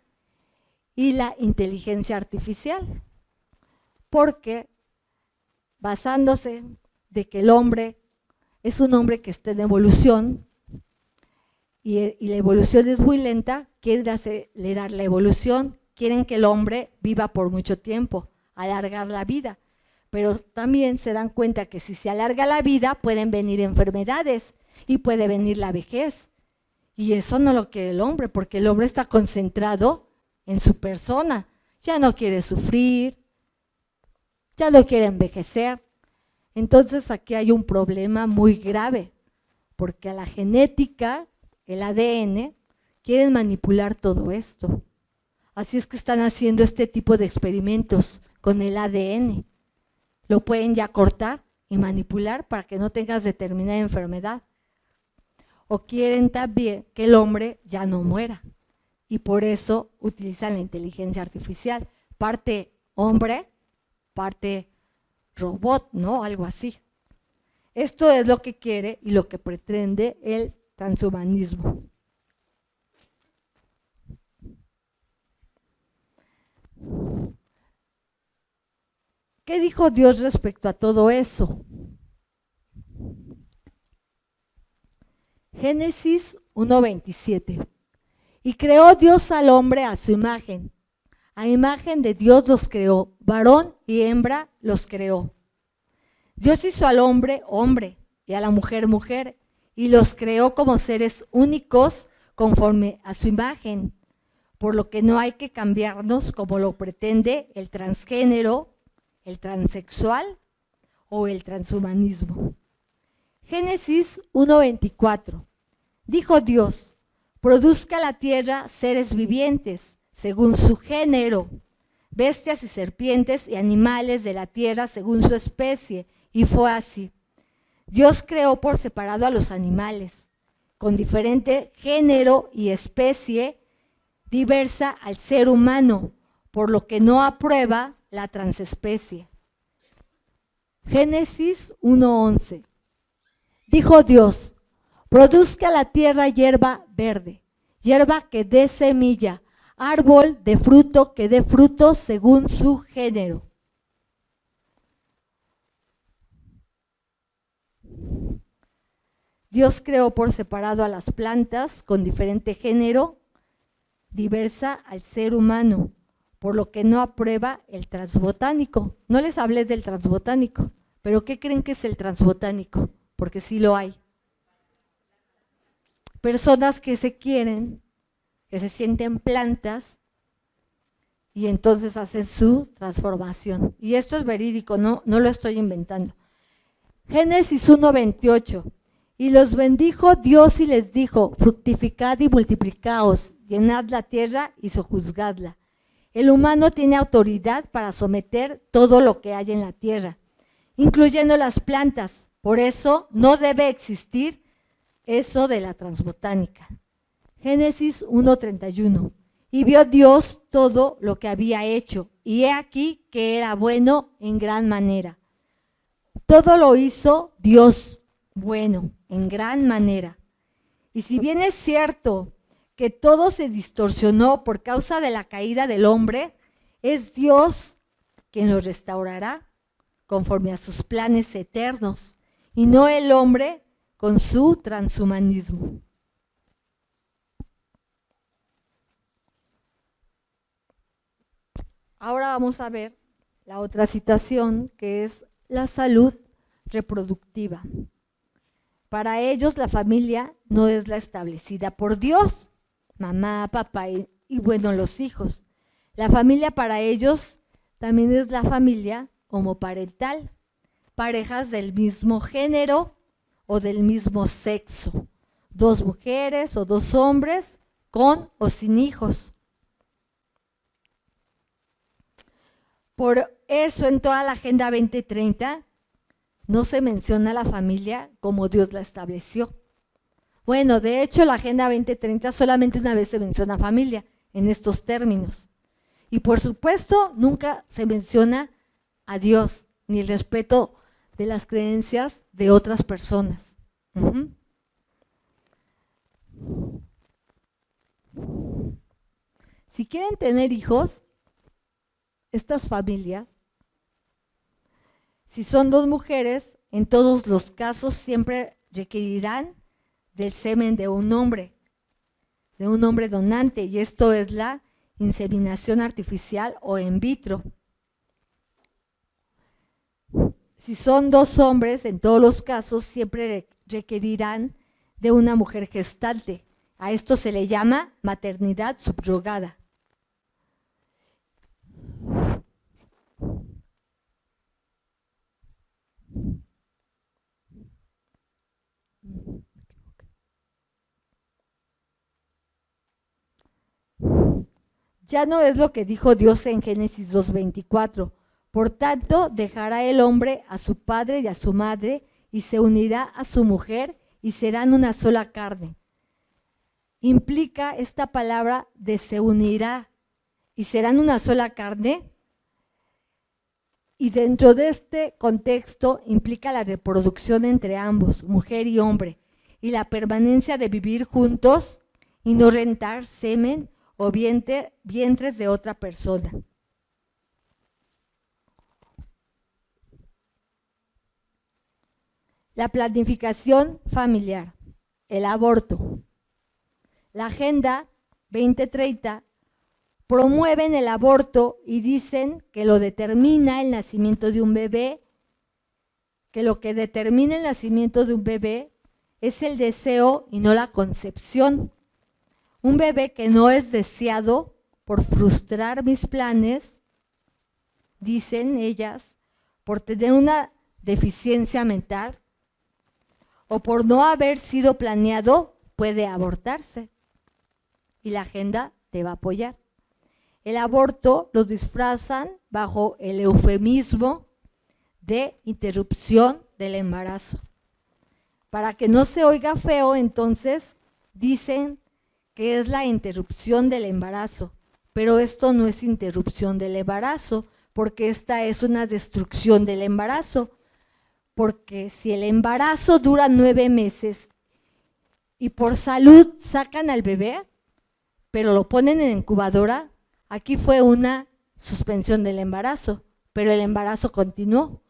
y la inteligencia artificial, porque basándose de que el hombre es un hombre que está en evolución y la evolución es muy lenta, quieren acelerar la evolución, quieren que el hombre viva por mucho tiempo, alargar la vida, pero también se dan cuenta que si se alarga la vida pueden venir enfermedades y puede venir la vejez. Y eso no lo quiere el hombre, porque el hombre está concentrado en su persona, ya no quiere sufrir, ya no quiere envejecer. Entonces aquí hay un problema muy grave, porque a la genética, el ADN, quieren manipular todo esto. Así es que están haciendo este tipo de experimentos con el ADN. Lo pueden ya cortar y manipular para que no tengas determinada enfermedad. O quieren también que el hombre ya no muera. Y por eso utilizan la inteligencia artificial. Parte hombre, parte robot, ¿no? Algo así. Esto es lo que quiere y lo que pretende el transhumanismo. ¿Qué dijo Dios respecto a todo eso? Génesis 1:27. Y creó Dios al hombre a su imagen. A imagen de Dios los creó, varón y hembra los creó. Dios hizo al hombre, hombre, y a la mujer, mujer, y los creó como seres únicos conforme a su imagen, por lo que no hay que cambiarnos como lo pretende el transgénero, el transexual o el transhumanismo. Génesis 1:24. Dijo Dios: produzca la tierra seres vivientes, según su género, bestias y serpientes y animales de la tierra según su especie. Y fue así. Dios creó por separado a los animales, con diferente género y especie, diversa al ser humano, por lo que no aprueba la transespecie. Génesis 1:11. Dijo Dios: produzca la tierra hierba verde, hierba que dé semilla, árbol de fruto que dé fruto según su género. Dios creó por separado a las plantas con diferente género, diversa al ser humano, por lo que no aprueba el transbotánico. No les hablé del transbotánico, pero ¿qué creen que es el transbotánico? Porque sí lo hay. Personas que se quieren, que se sienten plantas y entonces hacen su transformación. Y esto es verídico, no lo estoy inventando. Génesis 1:28. Y los bendijo Dios y les dijo: fructificad y multiplicaos, llenad la tierra y sojuzgadla. El humano tiene autoridad para someter todo lo que hay en la tierra, incluyendo las plantas. Por eso no debe existir eso de la transbotánica. Génesis 1:31. Y vio Dios todo lo que había hecho, y he aquí que era bueno en gran manera. Todo lo hizo Dios bueno, en gran manera. Y si bien es cierto que todo se distorsionó por causa de la caída del hombre, es Dios quien lo restaurará conforme a sus planes eternos, y no el hombre con su transhumanismo. Ahora vamos a ver la otra citación, que es la salud reproductiva. Para ellos la familia no es la establecida por Dios, mamá, papá y bueno, los hijos. La familia para ellos también es la familia homoparental, parejas del mismo género o del mismo sexo, 2 mujeres o 2 hombres, con o sin hijos. Por eso en toda la Agenda 2030 no se menciona la familia como Dios la estableció. Bueno, de hecho la Agenda 2030 solamente una vez se menciona familia en estos términos. Y por supuesto nunca se menciona a Dios ni el respeto de las creencias de otras personas. Si quieren tener hijos, estas familias, si son 2 mujeres, en todos los casos siempre requerirán del semen de un hombre donante, y esto es la inseminación artificial o in vitro. Si son 2 hombres, en todos los casos siempre requerirán de una mujer gestante. A esto se le llama maternidad subrogada. Ya no es lo que dijo Dios en Génesis 2:24. Por tanto, dejará el hombre a su padre y a su madre, y se unirá a su mujer, y serán una sola carne. Implica esta palabra de se unirá y serán una sola carne, y dentro de este contexto implica la reproducción entre ambos, mujer y hombre, y la permanencia de vivir juntos y no rentar semen o vientres de otra persona. La planificación familiar, el aborto. La Agenda 20:30, promueven el aborto y dicen que lo determina el nacimiento de un bebé, que lo que determina el nacimiento de un bebé es el deseo y no la concepción. Un bebé que no es deseado por frustrar mis planes, dicen ellas, por tener una deficiencia mental o por no haber sido planeado, puede abortarse. Y la agenda te va a apoyar. El aborto lo disfrazan bajo el eufemismo de interrupción del embarazo. Para que no se oiga feo, entonces dicen que es la interrupción del embarazo, pero esto no es interrupción del embarazo, porque esta es una destrucción del embarazo, porque si el embarazo dura 9 meses y por salud sacan al bebé, pero lo ponen en incubadora, aquí fue una suspensión del embarazo, pero el embarazo continuó.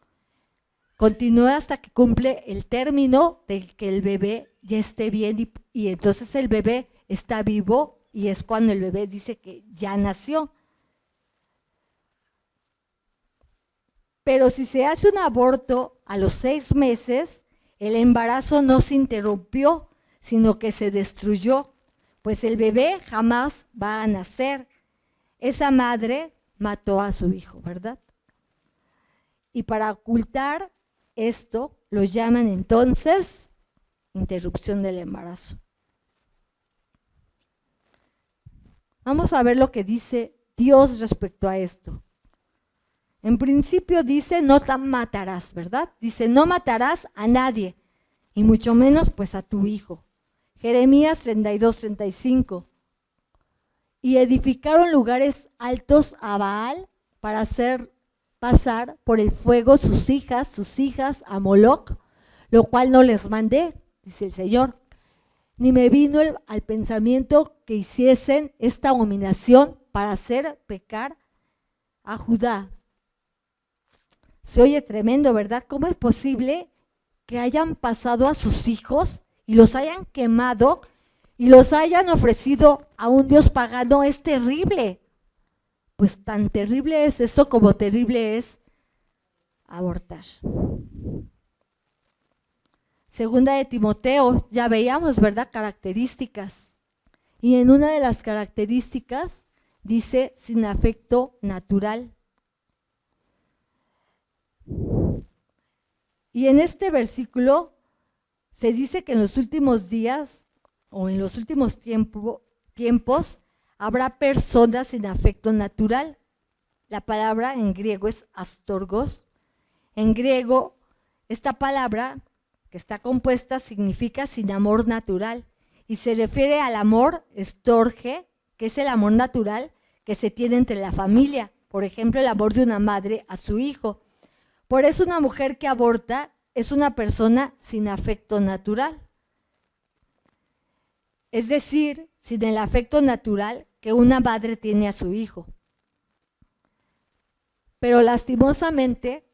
Continúa hasta que cumple el término de que el bebé ya esté bien y entonces el bebé está vivo y es cuando el bebé dice que ya nació. Pero si se hace un aborto a los 6 meses, el embarazo no se interrumpió, sino que se destruyó, pues el bebé jamás va a nacer. Esa madre mató a su hijo, ¿verdad? Y para ocultar esto, lo llaman entonces interrupción del embarazo. Vamos a ver lo que dice Dios respecto a esto. En principio dice, no te matarás, ¿verdad? Dice, no matarás a nadie, y mucho menos pues a tu hijo. Jeremías 32:35. Y edificaron lugares altos a Baal para hacer pasar por el fuego sus hijas a Moloc, lo cual no les mandé, dice el Señor. Ni me vino al pensamiento que hiciesen esta abominación para hacer pecar a Judá. Se oye tremendo, ¿verdad? ¿Cómo es posible que hayan pasado a sus hijos y los hayan quemado y los hayan ofrecido a un dios pagano? Es terrible. Pues tan terrible es eso como terrible es abortar. Segunda de Timoteo, ya veíamos, ¿verdad? Características. Y en una de las características dice sin afecto natural. Y en este versículo se dice que en los últimos días o en los últimos tiempos habrá personas sin afecto natural. La palabra en griego es astorgos. En griego, esta palabra que está compuesta significa sin amor natural y se refiere al amor estorge, que es el amor natural que se tiene entre la familia. Por ejemplo, el amor de una madre a su hijo. Por eso una mujer que aborta es una persona sin afecto natural. Es decir, sin el afecto natural que una madre tiene a su hijo. Pero lastimosamente,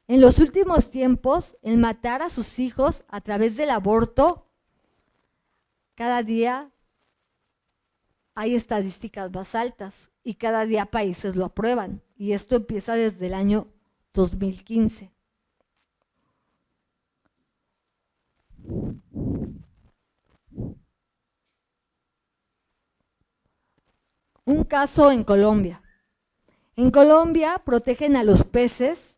en los últimos tiempos, el matar a sus hijos a través del aborto, cada día hay estadísticas más altas y cada día países lo aprueban. Y esto empieza desde el año 2015. Un caso en Colombia. En Colombia protegen a los peces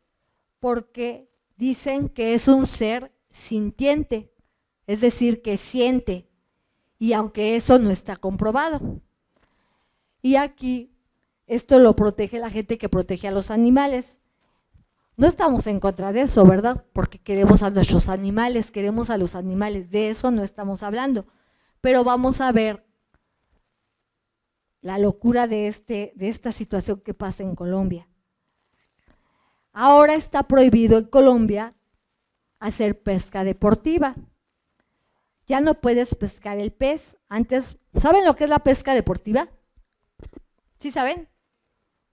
porque dicen que es un ser sintiente, es decir, que siente, y aunque eso no está comprobado. Y aquí esto lo protege la gente que protege a los animales. No estamos en contra de eso, ¿verdad? Porque queremos a nuestros animales, queremos a los animales, de eso no estamos hablando. Pero vamos a ver la locura de esta situación que pasa en Colombia. Ahora está prohibido en Colombia hacer pesca deportiva. Ya no puedes pescar el pez. Antes, ¿saben lo que es la pesca deportiva? ¿Sí saben?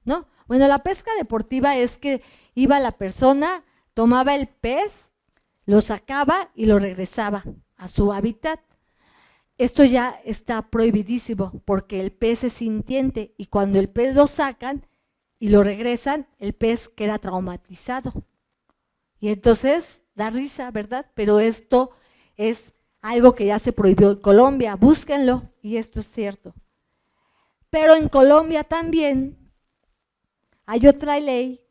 ¿No? Bueno, la pesca deportiva es que iba la persona, tomaba el pez, lo sacaba y lo regresaba a su hábitat. esto ya está prohibidísimo porque el pez es sintiente y cuando el pez lo sacan y lo regresan, el pez queda traumatizado. Y entonces da risa, ¿verdad? Pero esto es algo que ya se prohibió en Colombia, búsquenlo y esto es cierto. Pero en Colombia también hay otra ley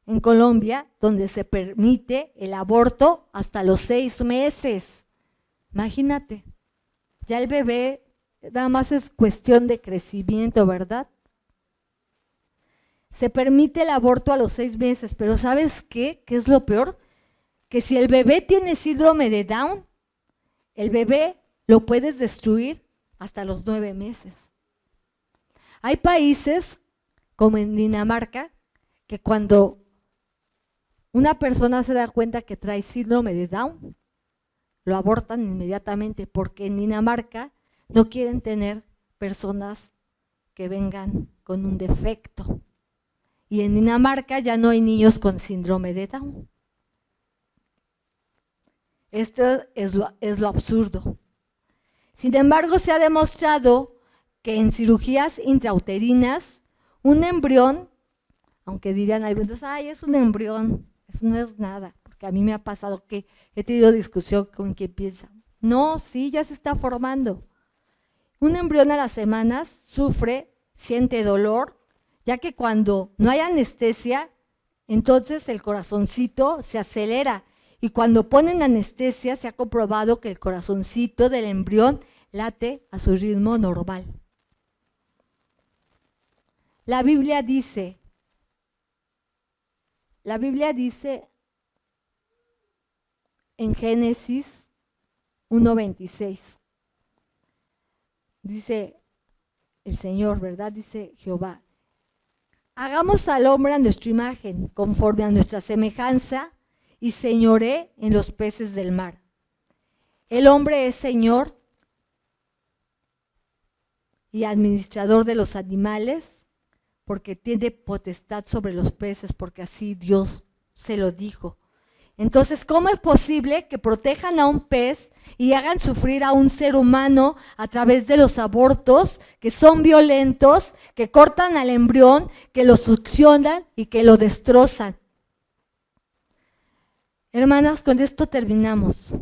en Colombia donde se permite el aborto hasta los 6 meses. Imagínate, ya el bebé nada más es cuestión de crecimiento, ¿verdad? Se permite el aborto a los 6 meses, pero ¿sabes qué? ¿Qué es lo peor? Que si el bebé tiene síndrome de Down, el bebé lo puedes destruir hasta los 9 meses. Hay países como en Dinamarca que cuando una persona se da cuenta que trae síndrome de Down, lo abortan inmediatamente porque en Dinamarca no quieren tener personas que vengan con un defecto. Y en Dinamarca ya no hay niños con síndrome de Down. Esto es lo absurdo. Sin embargo, se ha demostrado que en cirugías intrauterinas, un embrión, aunque dirían algunos, ay, es un embrión, eso no es nada, porque a mí me ha pasado que he tenido discusión con quien piensa, no, sí, ya se está formando. Un embrión a las semanas sufre, siente dolor, ya que cuando no hay anestesia, entonces el corazoncito se acelera y cuando ponen anestesia se ha comprobado que el corazoncito del embrión late a su ritmo normal. La Biblia dice en Génesis 1:26, dice el Señor, ¿verdad? Dice Jehová, hagamos al hombre a nuestra imagen, conforme a nuestra semejanza, y señoré en los peces del mar. El hombre es señor y administrador de los animales, porque tiene potestad sobre los peces, porque así Dios se lo dijo. Entonces, ¿cómo es posible que protejan a un pez y hagan sufrir a un ser humano a través de los abortos, que son violentos, que cortan al embrión, que lo succionan y que lo destrozan? Hermanas, con esto terminamos.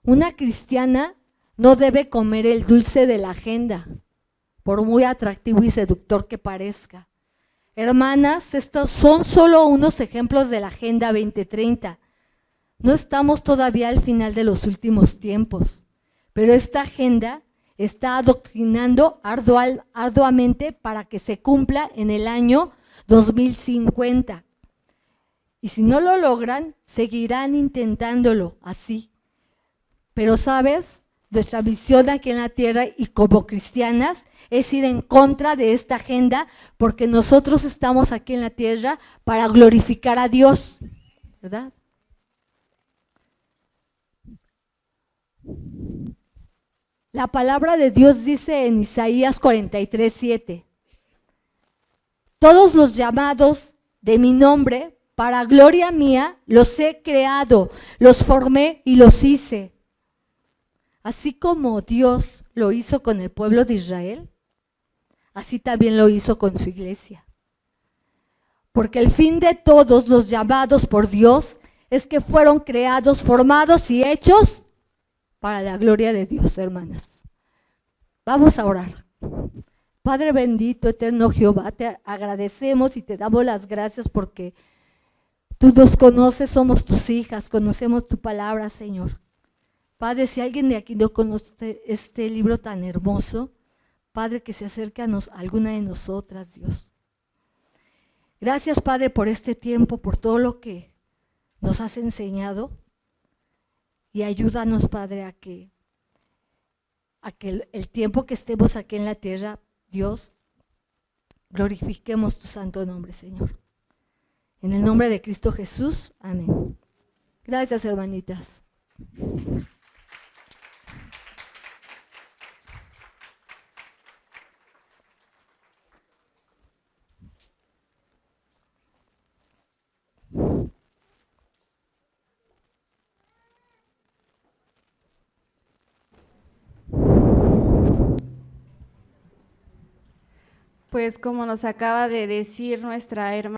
Una cristiana no debe comer el dulce de la agenda, por muy atractivo y seductor que parezca. Hermanas, estos son solo unos ejemplos de la Agenda 2030. No estamos todavía al final de los últimos tiempos, pero esta agenda está adoctrinando arduamente para que se cumpla en el año 2050. Y si no lo logran, seguirán intentándolo así. Pero ¿sabes? Nuestra misión aquí en la tierra y como cristianas es ir en contra de esta agenda, porque nosotros estamos aquí en la tierra para glorificar a Dios, ¿verdad? La palabra de Dios dice en Isaías 43:7, todos los llamados de mi nombre, para gloria mía, los he creado, los formé y los hice. Así como Dios lo hizo con el pueblo de Israel, así también lo hizo con su iglesia. Porque el fin de todos los llamados por Dios es que fueron creados, formados y hechos para la gloria de Dios, hermanas. Vamos a orar. Padre bendito, eterno Jehová, te agradecemos y te damos las gracias porque tú nos conoces, somos tus hijas, conocemos tu palabra, Señor. Padre, si alguien de aquí no conoce este libro tan hermoso, Padre, que se acerque a alguna de nosotras, Dios. Gracias, Padre, por este tiempo, por todo lo que nos has enseñado. Y ayúdanos, Padre, a que el tiempo que estemos aquí en la tierra, Dios, glorifiquemos tu santo nombre, Señor. En el nombre de Cristo Jesús, amén. Gracias, hermanitas. pues como nos acaba de decir nuestra hermana,